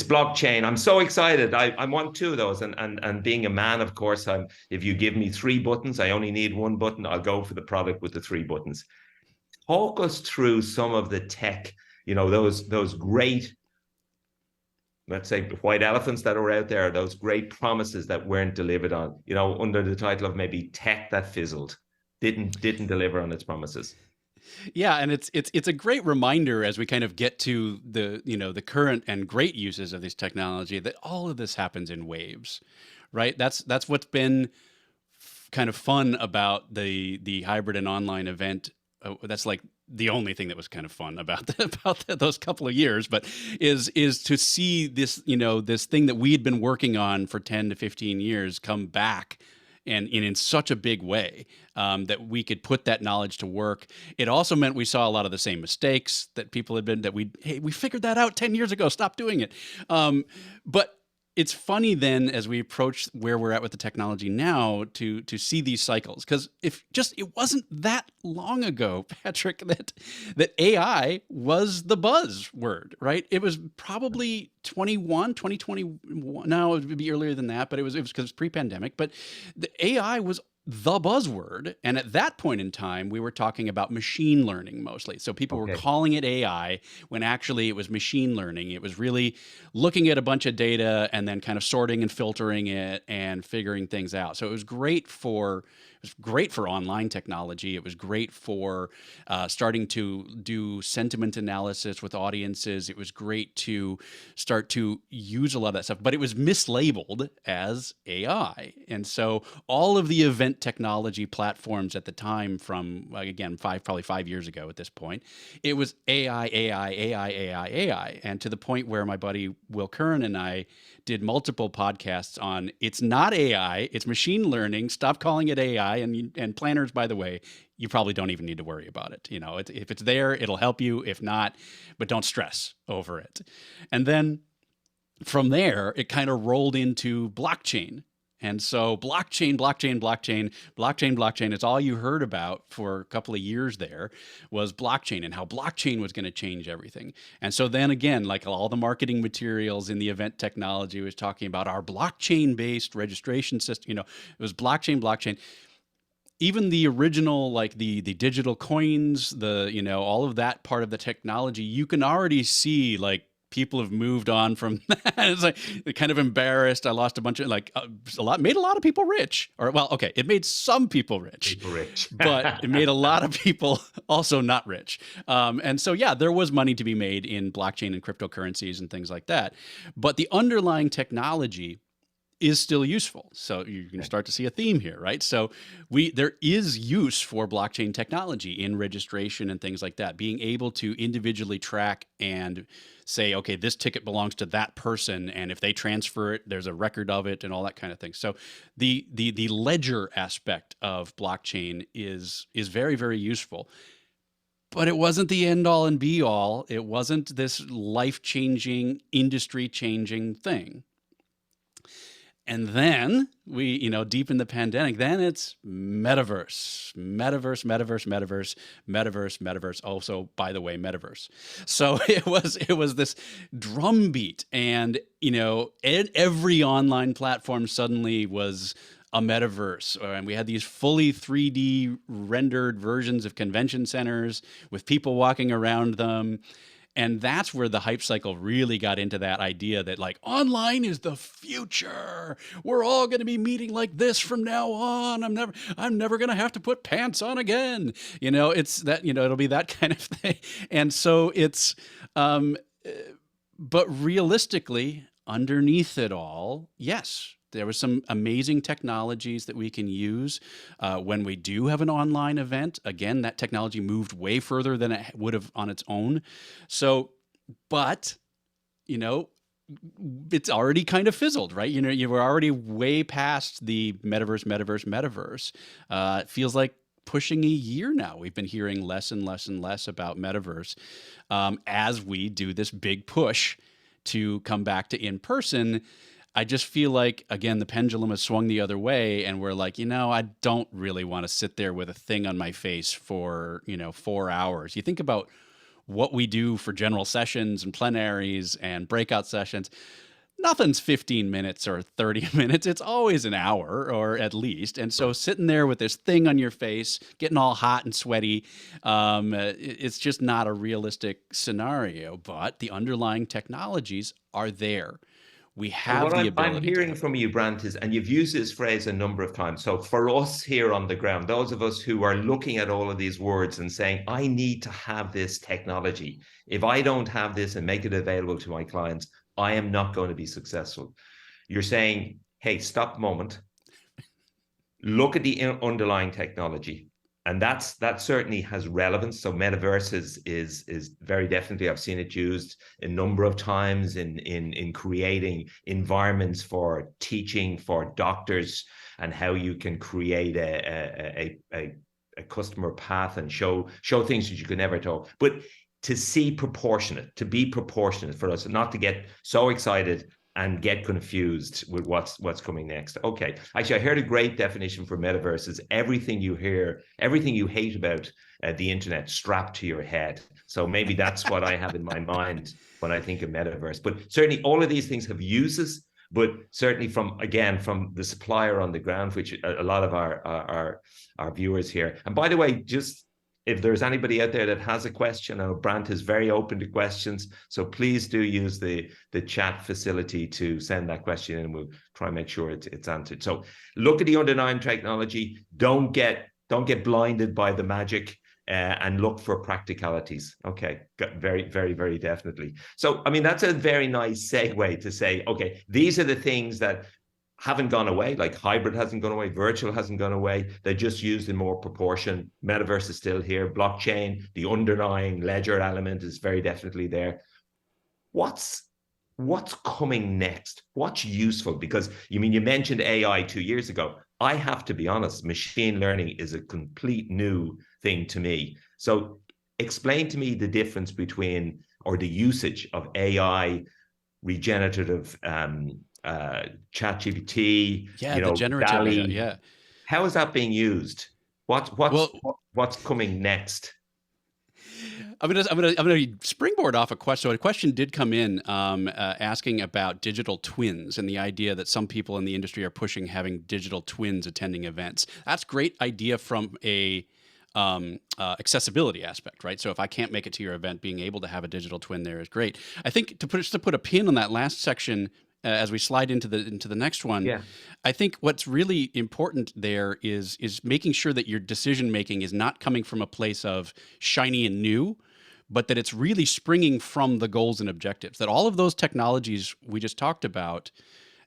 [SPEAKER 3] blockchain. I'm so excited. I want two of those. And being a man, of course, if you give me 3 buttons, I only need 1 button. I'll go for the product with the 3 buttons. Talk us through some of the tech, those great, let's say, white elephants that are out there, those great promises that weren't delivered on, under the title of maybe tech that fizzled, didn't deliver on its promises.
[SPEAKER 4] Yeah, and it's a great reminder as we kind of get to the current and great uses of this technology, that all of this happens in waves, right? That's what's been kind of fun about the hybrid and online event. That's like the only thing that was kind of fun about those couple of years, but is to see this, this thing that we had been working on for 10 to 15 years come back, and in such a big way, that we could put that knowledge to work. It also meant we saw a lot of the same mistakes that people had been, we figured that out 10 years ago, stop doing it. But it's funny then as we approach where we're at with the technology now to see these cycles, because it wasn't that long ago, Patrick, that AI was the buzzword, right? It was probably 2021. No, it would be earlier than that, but it was because pre-pandemic. But the AI was the buzzword, and at that point in time we were talking about machine learning mostly. So people were calling it AI when actually it was machine learning. It was really looking at a bunch of data and then kind of sorting and filtering it and figuring things out. So it was great for online technology. It was great for starting to do sentiment analysis with audiences. It was great to start to use a lot of that stuff, but it was mislabeled as AI. And so all of the event technology platforms at the time, from again, probably 5 years ago at this point, it was AI, AI, AI, AI, AI. And to the point where my buddy Will Kern and I did multiple podcasts on, it's not AI, it's machine learning. Stop calling it AI. And planners, by the way, you probably don't even need to worry about it. If it's there, it'll help you. If not, but don't stress over it. And then from there, it kind of rolled into blockchain. And so blockchain, it's all you heard about for a couple of years there was blockchain and how blockchain was going to change everything. And so then again, like all the marketing materials in the event technology was talking about our blockchain-based registration system. It was blockchain. Even the original, like the digital coins, all of that part of the technology, you can already see like people have moved on from that. It's like they're kind of embarrassed. I lost a bunch of made a lot of people rich. Or well, okay, it made some people rich, but it made a lot of people also not rich. And so yeah, there was money to be made in blockchain and cryptocurrencies and things like that. But the underlying technology is still useful. So you're going to start to see a theme here, right? So there is use for blockchain technology in registration and things like that, being able to individually track and say, okay, this ticket belongs to that person, and if they transfer it, there's a record of it and all that kind of thing. So the ledger aspect of blockchain is very, very useful. But it wasn't the end all and be all. It wasn't this life-changing, industry-changing thing. And then we, deep in the pandemic, then it's metaverse. Also, by the way, metaverse. So it was this drumbeat, and every online platform suddenly was a metaverse, and we had these fully 3D rendered versions of convention centers with people walking around them. And that's where the hype cycle really got into that idea that like online is the future. We're all going to be meeting like this from now on. I'm never going to have to put pants on again. It's that, it'll be that kind of thing. And so it's, but realistically, underneath it all, yes, there was some amazing technologies that we can use when we do have an online event. Again, that technology moved way further than it would have on its own. So, but, it's already kind of fizzled, right? You were already way past the metaverse. It feels like pushing a year now. We've been hearing less and less and less about metaverse as we do this big push to come back to in-person. I just feel like, again, the pendulum has swung the other way, and we're like, I don't really want to sit there with a thing on my face for, 4 hours. You think about what we do for general sessions and plenaries and breakout sessions. Nothing's 15 minutes or 30 minutes. It's always an hour or at least. And so sitting there with this thing on your face, getting all hot and sweaty, it's just not a realistic scenario. But the underlying technologies are there. We have the ability.
[SPEAKER 3] I'm hearing from you, Brandt, is, and you've used this phrase a number of times. So for us here on the ground, those of us who are looking at all of these words and saying, I need to have this technology. If I don't have this and make it available to my clients, I am not going to be successful. You're saying, hey, stop a moment. Look at the underlying technology. And that certainly has relevance. So metaverse is very definitely, I've seen it used a number of times in creating environments for teaching for doctors, and how you can create a customer path and show things that you could never tell. But to be proportionate for us, not to get so excited and get confused with what's coming next. Okay, actually, I heard a great definition for metaverse is everything you hate about the internet strapped to your head. So maybe that's what I have in my mind when I think of metaverse. But certainly all of these things have uses, but certainly from the supplier on the ground, which a lot of our viewers here. And by the way, just if there's anybody out there that has a question, I know Brandt is very open to questions, so please do use the chat facility to send that question in, and we'll try and make sure it's answered. So look at the underlying technology. Don't get blinded by the magic. And look for practicalities. Okay, very, very, very definitely. So, I mean, that's a very nice segue to say, okay, these are the things that haven't gone away, like hybrid hasn't gone away, virtual hasn't gone away. They're just used in more proportion. Metaverse is still here. Blockchain, the underlying ledger element is very definitely there. What's coming next? What's useful? Because you mentioned AI 2 years ago. I have to be honest, machine learning is a complete new thing to me. So explain to me the difference between, or the usage of AI, regenerative ChatGPT,
[SPEAKER 4] the generative
[SPEAKER 3] DALL-E.
[SPEAKER 4] AI, yeah.
[SPEAKER 3] How is that being used? What's coming next?
[SPEAKER 4] I'm gonna springboard off a question. So a question did come in asking about digital twins and the idea that some people in the industry are pushing having digital twins attending events. That's a great idea from a accessibility aspect, right? So if I can't make it to your event, being able to have a digital twin there is great. I think to put a pin on that last section as we slide into the next one,
[SPEAKER 3] yeah.
[SPEAKER 4] I think what's really important there is making sure that your decision making is not coming from a place of shiny and new, but that it's really springing from the goals and objectives. That all of those technologies we just talked about,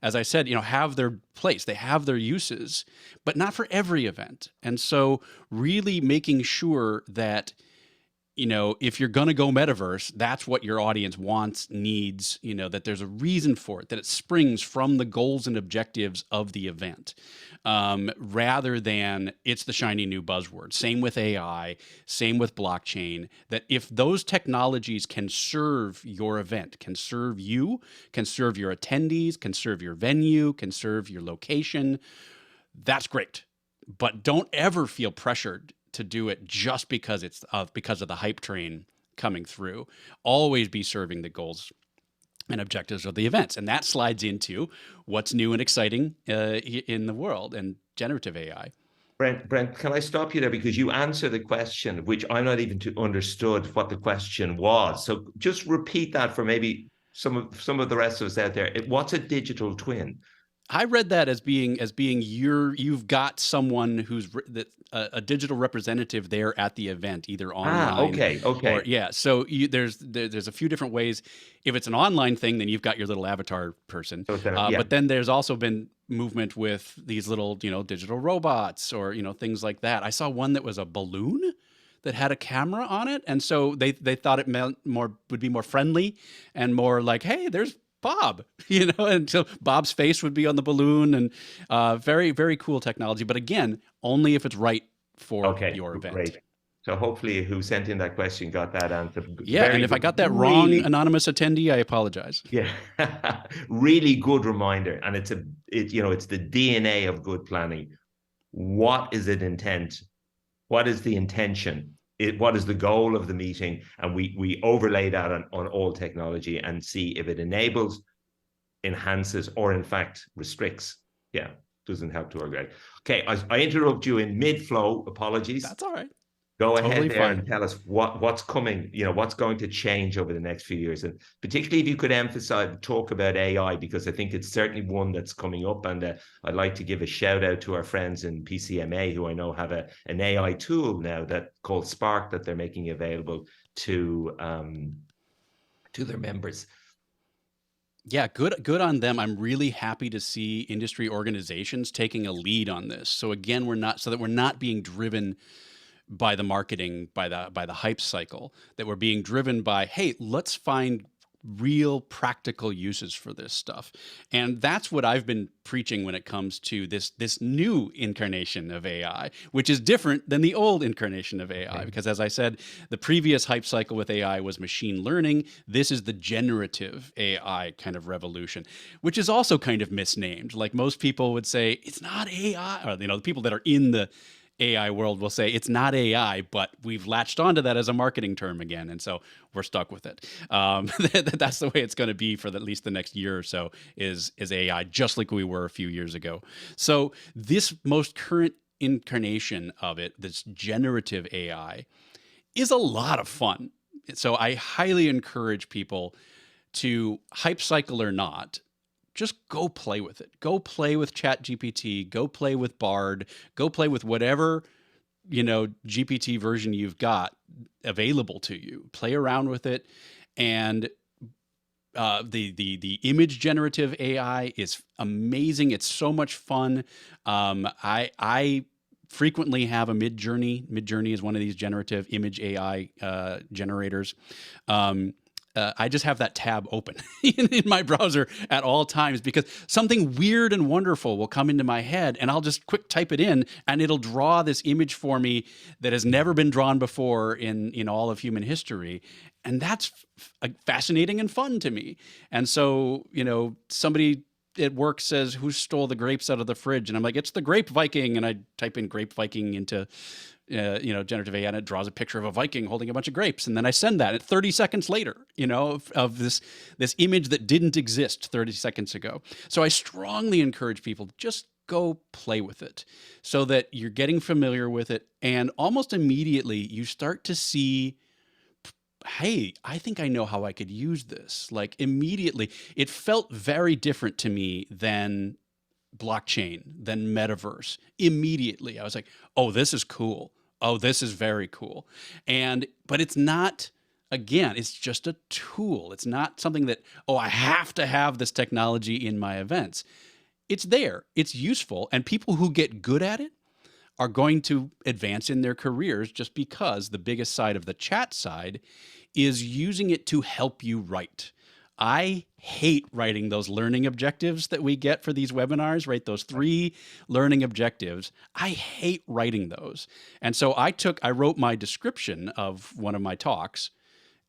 [SPEAKER 4] as I said, have their place, they have their uses, but not for every event. And so really making sure that if you're going to go metaverse, that's what your audience wants, needs, that there's a reason for it, that it springs from the goals and objectives of the event, rather than it's the shiny new buzzword. Same with AI, same with blockchain, that if those technologies can serve your event, can serve you, can serve your attendees, can serve your venue, can serve your location, that's great. But don't ever feel pressured to do it just because of the hype train coming through. Always be serving the goals and objectives of the events. And that slides into what's new and exciting in the world and generative AI.
[SPEAKER 3] Brandt, can I stop you there? Because you answered the question, which I'm not even understood what the question was. So just repeat that for maybe some of the rest of us out there. What's a digital twin?
[SPEAKER 4] I read that as being you've got someone who's a digital representative there at the event, either online.
[SPEAKER 3] Okay.
[SPEAKER 4] Or, yeah. So there's a few different ways. If it's an online thing, then you've got your little avatar person. But then there's also been movement with these little digital robots or things like that. I saw one that was a balloon that had a camera on it, and so they thought it would be more friendly and more like, hey, there's Bob, and so Bob's face would be on the balloon, and very, very cool technology. But again, only if it's right for your event.
[SPEAKER 3] Great. So hopefully who sent in that question got that answer.
[SPEAKER 4] Yeah, and if I got that wrong, anonymous attendee, I apologize.
[SPEAKER 3] Yeah, really good reminder. And it's the DNA of good planning. What is it intent? What is the intention? What is the goal of the meeting? And we overlay that on all technology and see if it enables, enhances, or in fact restricts. Yeah, doesn't help to our grade. Okay, I interrupt you in mid-flow. Apologies.
[SPEAKER 4] That's all right.
[SPEAKER 3] Go ahead there and tell us what's coming, what's going to change over the next few years. And particularly if you could talk about AI, because I think it's certainly one that's coming up. And I'd like to give a shout out to our friends in PCMA, who I know have an AI tool now called Spark that they're making available to their members.
[SPEAKER 4] Yeah, good on them. I'm really happy to see industry organizations taking a lead on this. So again, we're not being driven by the marketing, by the hype cycle, that we're being driven by, hey, let's find real practical uses for this stuff. And that's what I've been preaching when it comes to this new incarnation of AI, which is different than the old incarnation of AI. Because as I said, the previous hype cycle with AI was machine learning. This is the generative AI kind of revolution, which is also kind of misnamed. Like most people would say, it's not AI, or the people that are in the AI world will say it's not AI, but we've latched onto that as a marketing term again, and so we're stuck with it. That's the way it's going to be for at least the next year or so. Is AI, just like we were a few years ago. So this most current incarnation of it, this generative AI, is a lot of fun. So I highly encourage people to, hype cycle or not, just go play with it. Go play with ChatGPT, go play with Bard, go play with whatever, GPT version you've got available to you. Play around with it. And the image generative AI is amazing. It's so much fun. I frequently have a Midjourney. Midjourney is one of these generative image AI generators. I just have that tab open in my browser at all times because something weird and wonderful will come into my head and I'll just quick type it in and it'll draw this image for me that has never been drawn before in all of human history. And that's fascinating and fun to me. And so, somebody at work says, who stole the grapes out of the fridge? And I'm like, it's the grape Viking. And I type in grape Viking into generative AI, and it draws a picture of a Viking holding a bunch of grapes. And then I send that at 30 seconds later, of this image that didn't exist 30 seconds ago. So I strongly encourage people to just go play with it so that you're getting familiar with it. And almost immediately you start to see, hey, I think I know how I could use this. Like immediately, it felt very different to me than blockchain, than metaverse. Immediately, I was like, oh, this is cool. Oh, this is very cool. But it's not, again, it's just a tool. It's not something that, I have to have this technology in my events. It's there, it's useful, and people who get good at it are going to advance in their careers just because the biggest side of the chat side is using it to help you write. I hate writing those learning objectives that we get for these webinars, right? Those 3 learning objectives. I hate writing those. And so I wrote my description of one of my talks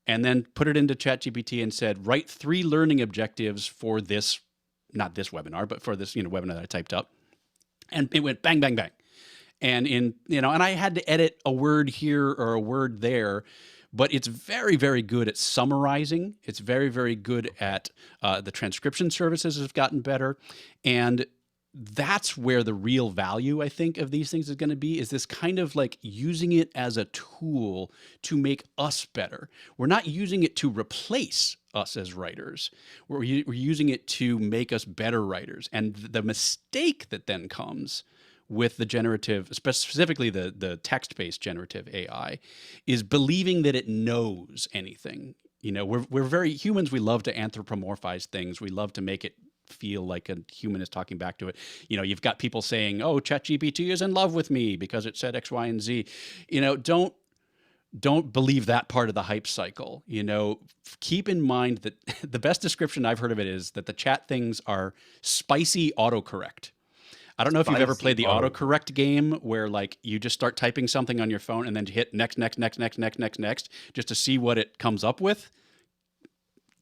[SPEAKER 4] and then put it into ChatGPT and said, write 3 learning objectives for this, not this webinar, but for this, webinar that I typed up. And it went bang, bang, bang. And and I had to edit a word here or a word there, but it's very, very good at summarizing. It's very, very good at the transcription services have gotten better. And that's where the real value, I think, of these things is going to be, is this kind of like using it as a tool to make us better. We're not using it to replace us as writers. We're using it to make us better writers. And the mistake that then comes with the generative, specifically the text-based generative AI, is believing that it knows anything. We're very humans. We love to anthropomorphize things. We love to make it feel like a human is talking back to it. You've got people saying, "Oh, ChatGPT is in love with me because it said X, Y, and Z." Don't believe that part of the hype cycle. Keep in mind that the best description I've heard of it is that the chat things are spicy autocorrect. I don't know if you've ever played the autocorrect game where like you just start typing something on your phone and then you hit next, just to see what it comes up with.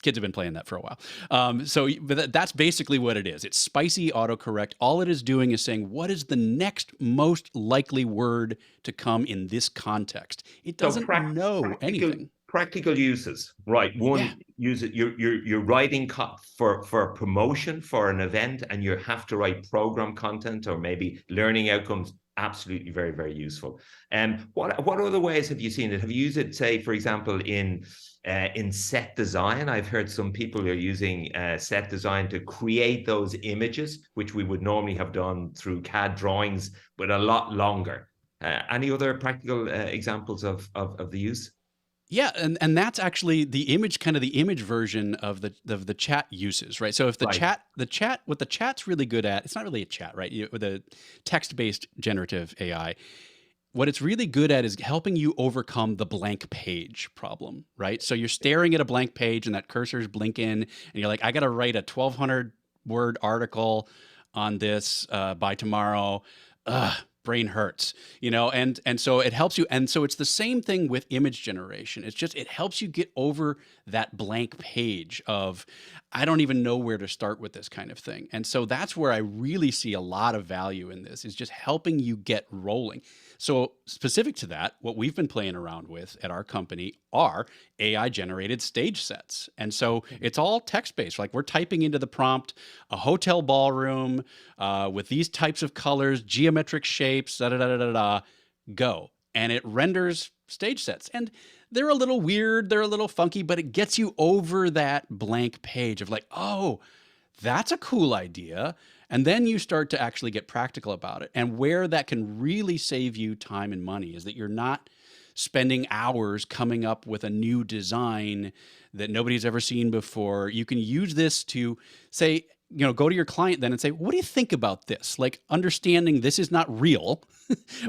[SPEAKER 4] Kids have been playing that for a while. But that's basically what it is. It's spicy autocorrect. All it is doing is saying, what is the next most likely word to come in this context? It doesn't know anything.
[SPEAKER 3] Practical uses, right? One, use it. You're writing for promotion for an event, and you have to write program content or maybe learning outcomes. Absolutely, very, very useful. And what other ways have you seen it? Have you used it, say, for example, in set design? I've heard some people are using set design to create those images, which we would normally have done through CAD drawings, but a lot longer. Any other practical examples of the use?
[SPEAKER 4] Yeah, and that's actually the image version of the chat uses, right? So if what the chat's really good at, it's not really a chat, right? With a text-based generative AI, what it's really good at is helping you overcome the blank page problem, right? So you're staring at a blank page and that cursor's blinking and you're like, I got to write a 1,200 word article on this by tomorrow. Ugh, brain hurts, and so it helps you. And so it's the same thing with image generation. It's just, it helps you get over that blank page of, I don't even know where to start with this kind of thing. And so that's where I really see a lot of value in this, is just helping you get rolling. So specific to that, what we've been playing around with at our company are AI generated stage sets. And so it's all text-based. Like, we're typing into the prompt, a hotel ballroom with these types of colors, geometric shapes, go. And it renders stage sets. And they're a little weird, they're a little funky, but it gets you over that blank page of like, oh, that's a cool idea. And then you start to actually get practical about it. And where that can really save you time and money is that you're not spending hours coming up with a new design that nobody's ever seen before. You can use this to say, go to your client then and say, what do you think about this? Like, understanding this is not real,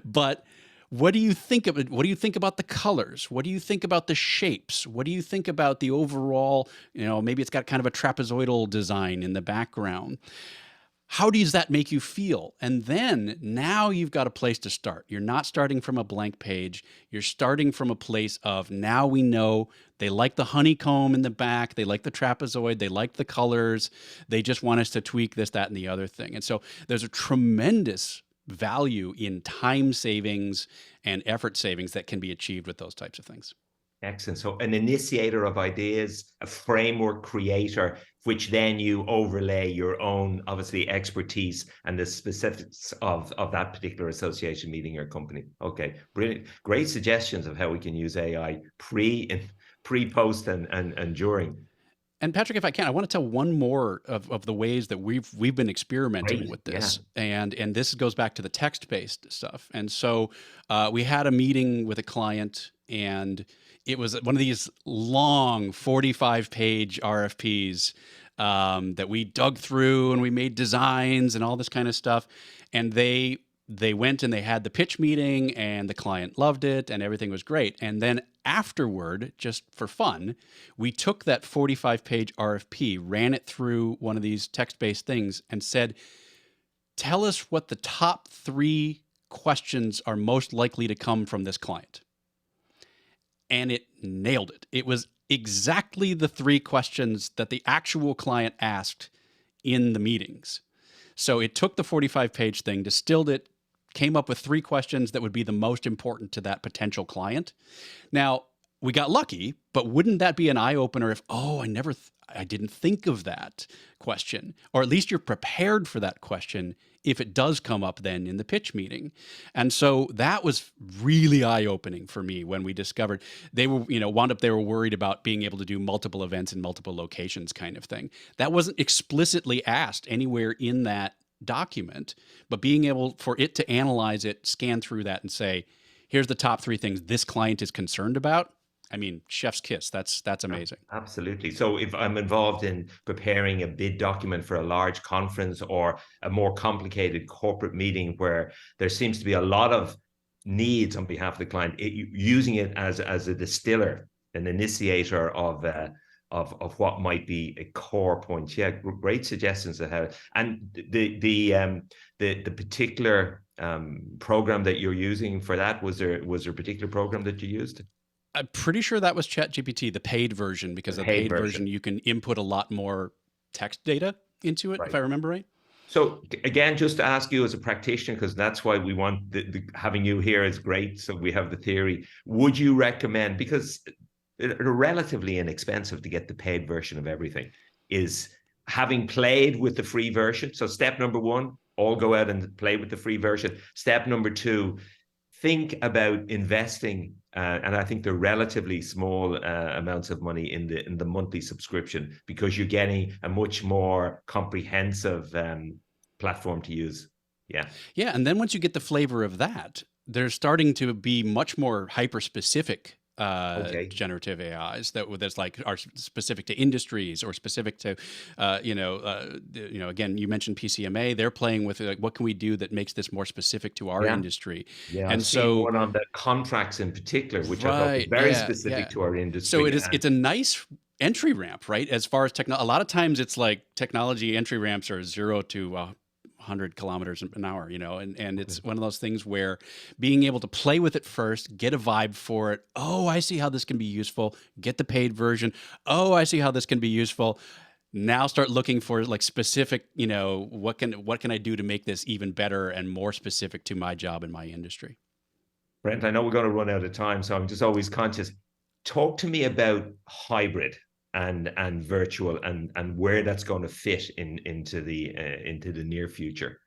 [SPEAKER 4] but what do you think of it? What do you think about the colors? What do you think about the shapes? What do you think about the overall, maybe it's got kind of a trapezoidal design in the background. How does that make you feel? And then now you've got a place to start. You're not starting from a blank page. You're starting from a place of, now we know they like the honeycomb in the back. They like the trapezoid. They like the colors. They just want us to tweak this, that, and the other thing. And so there's a tremendous value in time savings and effort savings that can be achieved with those types of things.
[SPEAKER 3] Excellent. So an initiator of ideas, a framework creator, which then you overlay your own, obviously, expertise and the specifics of that particular association, meeting, or company. Okay, brilliant. Great suggestions of how we can use AI pre, post, and during.
[SPEAKER 4] And Patrick, if I can, I want to tell one more of the ways that we've been experimenting with this. Yeah. And this goes back to the text-based stuff. And so we had a meeting with a client, and it was one of these long 45-page RFPs that we dug through, and we made designs and all this kind of stuff. And they went and they had the pitch meeting, and the client loved it, and everything was great. And then afterward, just for fun, we took that 45-page RFP, ran it through one of these text-based things, and said, tell us what the top 3 questions are most likely to come from this client. And it nailed it. It was exactly the 3 questions that the actual client asked in the meetings. So it took the 45-page thing, distilled it, came up with 3 questions that would be the most important to that potential client. Now, we got lucky, but wouldn't that be an eye-opener if, I didn't think of that question? Or at least you're prepared for that question if it does come up then in the pitch meeting. And so that was really eye-opening for me when we discovered they were, they were worried about being able to do multiple events in multiple locations kind of thing. That wasn't explicitly asked anywhere in that document, but being able for it to analyze it, scan through that, and say, here's the top 3 things this client is concerned about. I mean, chef's kiss. That's amazing.
[SPEAKER 3] Absolutely. So if I'm involved in preparing a bid document for a large conference or a more complicated corporate meeting where there seems to be a lot of needs on behalf of the client, using it as a distiller, an initiator of what might be a core point. Yeah, great suggestions of how. And the particular program that you're using for that, was there a particular program that you used?
[SPEAKER 4] I'm pretty sure that was ChatGPT, the paid version, because the paid version you can input a lot more text data into it, if I remember right.
[SPEAKER 3] So again, just to ask you as a practitioner, because that's why we want having you here is great. So we have the theory. Would you recommend, because they're relatively inexpensive to get the paid version of everything, is having played with the free version? So step number 1, all go out and play with the free version. Step number 2, think about investing, and I think they're relatively small amounts of money in the monthly subscription, because you're getting a much more comprehensive platform to use. Yeah. And
[SPEAKER 4] then once you get the flavor of that, there's starting to be much more hyper-specific
[SPEAKER 3] Okay.
[SPEAKER 4] generative AIs that's like are specific to industries or specific to, again, you mentioned PCMA. They're playing with like, what can we do that makes this more specific to our
[SPEAKER 3] Yeah.
[SPEAKER 4] industry?
[SPEAKER 3] Yeah,
[SPEAKER 4] And
[SPEAKER 3] I've seen
[SPEAKER 4] so,
[SPEAKER 3] one on the contracts in particular, which I thought was
[SPEAKER 4] right,
[SPEAKER 3] very
[SPEAKER 4] yeah,
[SPEAKER 3] specific
[SPEAKER 4] yeah.
[SPEAKER 3] to our
[SPEAKER 4] So
[SPEAKER 3] industry.
[SPEAKER 4] it's a nice entry ramp, right? As far as a lot of times it's like technology entry ramps are 0 to 100 kilometers an hour, and it's one of those things where being able to play with it first, get a vibe for it. Oh, I see how this can be useful. Get the paid version. Oh, I see how this can be useful. Now start looking for like specific, what can I do to make this even better and more specific to my job and my industry?
[SPEAKER 3] Brent, I know we're going to run out of time, so I'm just always conscious. Talk to me about hybrid and virtual and where that's going to fit into the near future.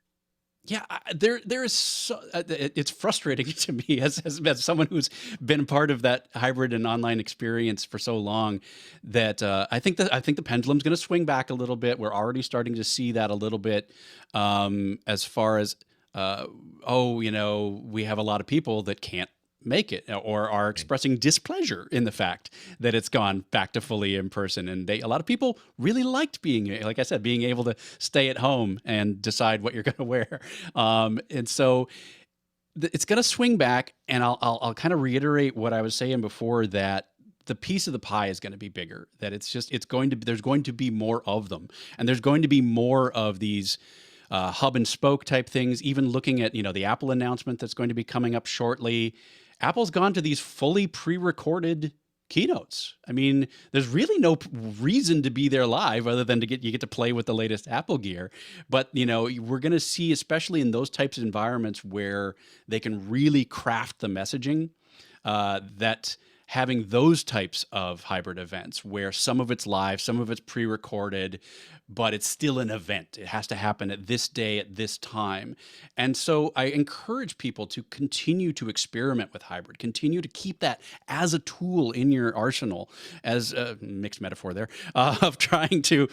[SPEAKER 4] Yeah, there is it's frustrating to me as someone who's been part of that hybrid and online experience for so long that I think the pendulum's going to swing back a little bit. We're already starting to see that a little bit as far as we have a lot of people that can't make it or are expressing displeasure in the fact that it's gone back to fully in person. And a lot of people really liked being, like I said, being able to stay at home and decide what you're going to wear. And so it's going to swing back. And I'll kind of reiterate what I was saying before, that the piece of the pie is going to be bigger, that there's going to be more of them. And there's going to be more of these hub and spoke type things, even looking at, the Apple announcement that's going to be coming up shortly. Apple's gone to these fully pre-recorded keynotes. I mean, there's really no reason to be there live other than you get to play with the latest Apple gear. But, we're going to see, especially in those types of environments where they can really craft the messaging, that having those types of hybrid events where some of it's live, some of it's pre-recorded, but it's still an event. It has to happen at this day, at this time. And so I encourage people to continue to experiment with hybrid, continue to keep that as a tool in your arsenal, as a mixed metaphor there, of trying to,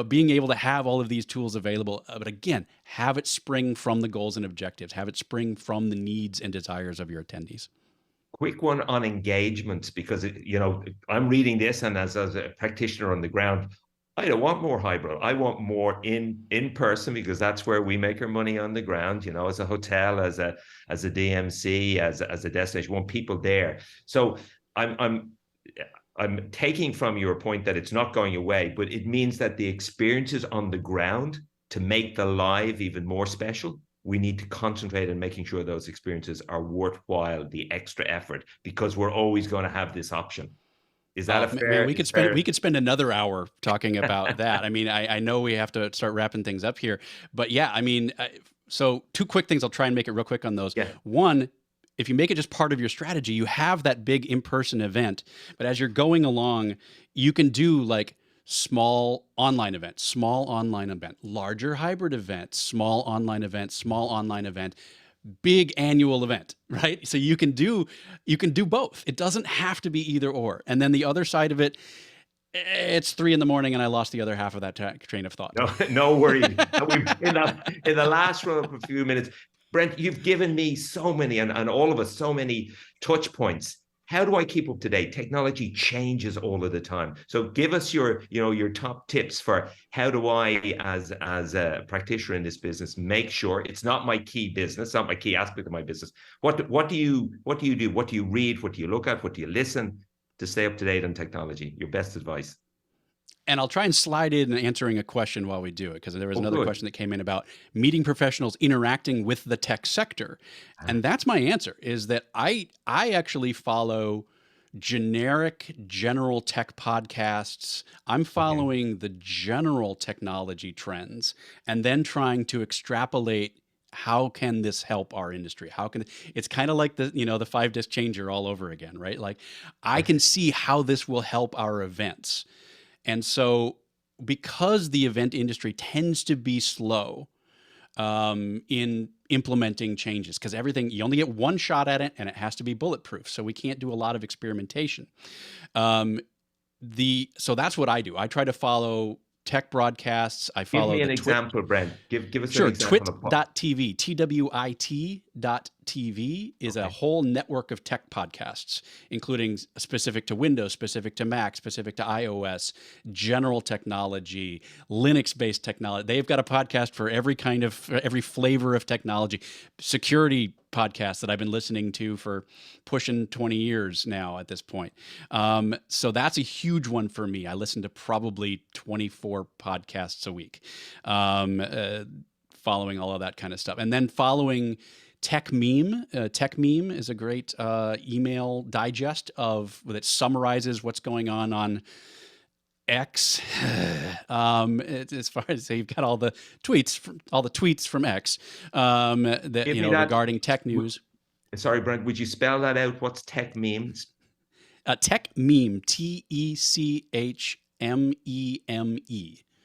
[SPEAKER 4] being able to have all of these tools available. But again, have it spring from the goals and objectives, have it spring from the needs and desires of your attendees.
[SPEAKER 3] Quick one on engagements, because I'm reading this, and as a practitioner on the ground, I don't want more hybrid. I want more in person, because that's where we make our money on the ground. As a hotel, as a DMC, as a destination, we want people there. So I'm taking from your point that it's not going away, but it means that the experiences on the ground, to make the live even more special, we need to concentrate on making sure those experiences are worthwhile, the extra effort, because we're always going to have this option. Is that a fair?
[SPEAKER 4] Man, we could spend another hour talking about that. I mean, I know we have to start wrapping things up here, but yeah, I mean, so 2 quick things. I'll try and make it real quick on those.
[SPEAKER 3] Yeah.
[SPEAKER 4] One, if you make it just part of your strategy, you have that big in-person event, but as you're going along, you can do like small online event, larger hybrid event, small online event, big annual event, right? So you can do both. It doesn't have to be either or. And then the other side of it, it's 3 a.m. and I lost the other half of that train of thought.
[SPEAKER 3] No worries. In the last run of a few minutes, Brent, you've given me so many, and all of us, so many touch points. How do I keep up to date? Technology changes all of the time. So give us your top tips for how do I, as a practitioner in this business, make sure it's not my key business, not my key aspect of my business. What do you do? What do you read? What do you look at? What do you listen to stay up to date on technology? Your best advice.
[SPEAKER 4] And I'll try and slide in answering a question while we do it, because there was another question that came in about meeting professionals interacting with the tech sector. And that's my answer, is that I actually follow general tech podcasts. I'm following the general technology trends and then trying to extrapolate, how can this help our industry? It's kind of like the 5-disc changer all over again, right? Like, I can see how this will help our events. And so, because the event industry tends to be slow in implementing changes, because you only get one shot at it and it has to be bulletproof. So we can't do a lot of experimentation. So that's what I do. I try to follow tech broadcasts. I follow.
[SPEAKER 3] Give me an example, Brent. Give us
[SPEAKER 4] sure,
[SPEAKER 3] an example.
[SPEAKER 4] Twit.tv, TWIT.tv. TV is a
[SPEAKER 3] Okay.
[SPEAKER 4] whole network of tech podcasts, including specific to Windows, specific to Mac, specific to iOS, general technology, Linux-based technology. They've got a podcast for every flavor of technology. Security podcasts that I've been listening to for pushing 20 years now at this point. So that's a huge one for me. I listen to probably 24 podcasts a week, following all of that kind of stuff. And then following Tech Meme. Tech Meme is a great email digest that summarizes what's going on X. As far as you've got all the tweets from X that
[SPEAKER 3] Give me that.
[SPEAKER 4] regarding tech news.
[SPEAKER 3] Sorry, Brent, would you spell that out? What's Tech Memes?
[SPEAKER 4] Tech Meme, TECHMEME.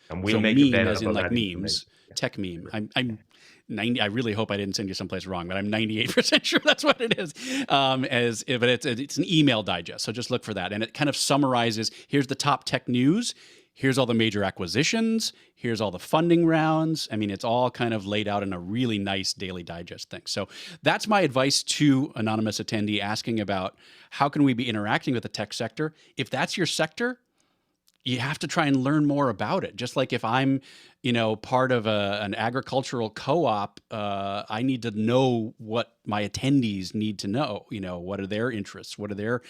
[SPEAKER 3] And we'll
[SPEAKER 4] So
[SPEAKER 3] make
[SPEAKER 4] meme
[SPEAKER 3] available
[SPEAKER 4] as in like
[SPEAKER 3] that
[SPEAKER 4] memes.
[SPEAKER 3] information.
[SPEAKER 4] Tech Meme. I'm 90. I really hope I didn't send you someplace wrong, but I'm 98% sure that's what it is. But it's an email digest, so just look for that, and it kind of summarizes. Here's the top tech news. Here's all the major acquisitions. Here's all the funding rounds. I mean, it's all kind of laid out in a really nice daily digest thing. So that's my advice to anonymous attendee asking about how can we be interacting with the tech sector. If that's your sector, you have to try and learn more about it. Just like if I'm, part of an agricultural co-op, I need to know what my attendees need to know. What are their interests? What do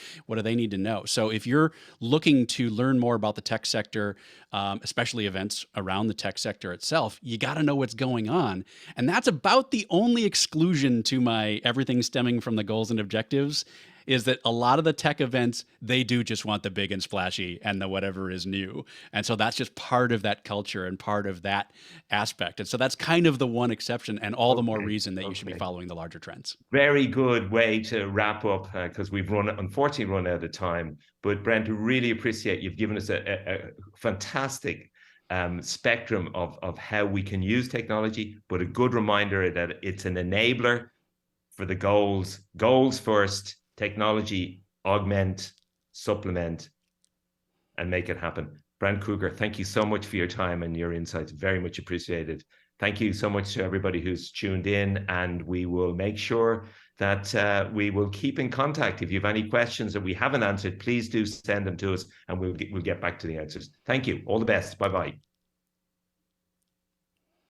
[SPEAKER 4] they need to know? So if you're looking to learn more about the tech sector, especially events around the tech sector itself, you got to know what's going on. And that's about the only exclusion to my everything stemming from the goals and objectives, is that a lot of the tech events, they do just want the big and splashy and the whatever is new. And so that's just part of that culture and part of that aspect. And so that's kind of the one exception, and all the more reason that you should be following the larger trends.
[SPEAKER 3] Very good way to wrap up, because we've unfortunately run out of time. But Brent, really appreciate you've given us a fantastic spectrum of how we can use technology, but a good reminder that it's an enabler for the goals. Goals first. Technology, augment, supplement, and make it happen. Brandt Krueger, thank you so much for your time and your insights. Very much appreciated. Thank you so much to everybody who's tuned in, and we will make sure that we will keep in contact. If you have any questions that we haven't answered, please do send them to us, and we'll get back to the answers. Thank you. All the best. Bye-bye.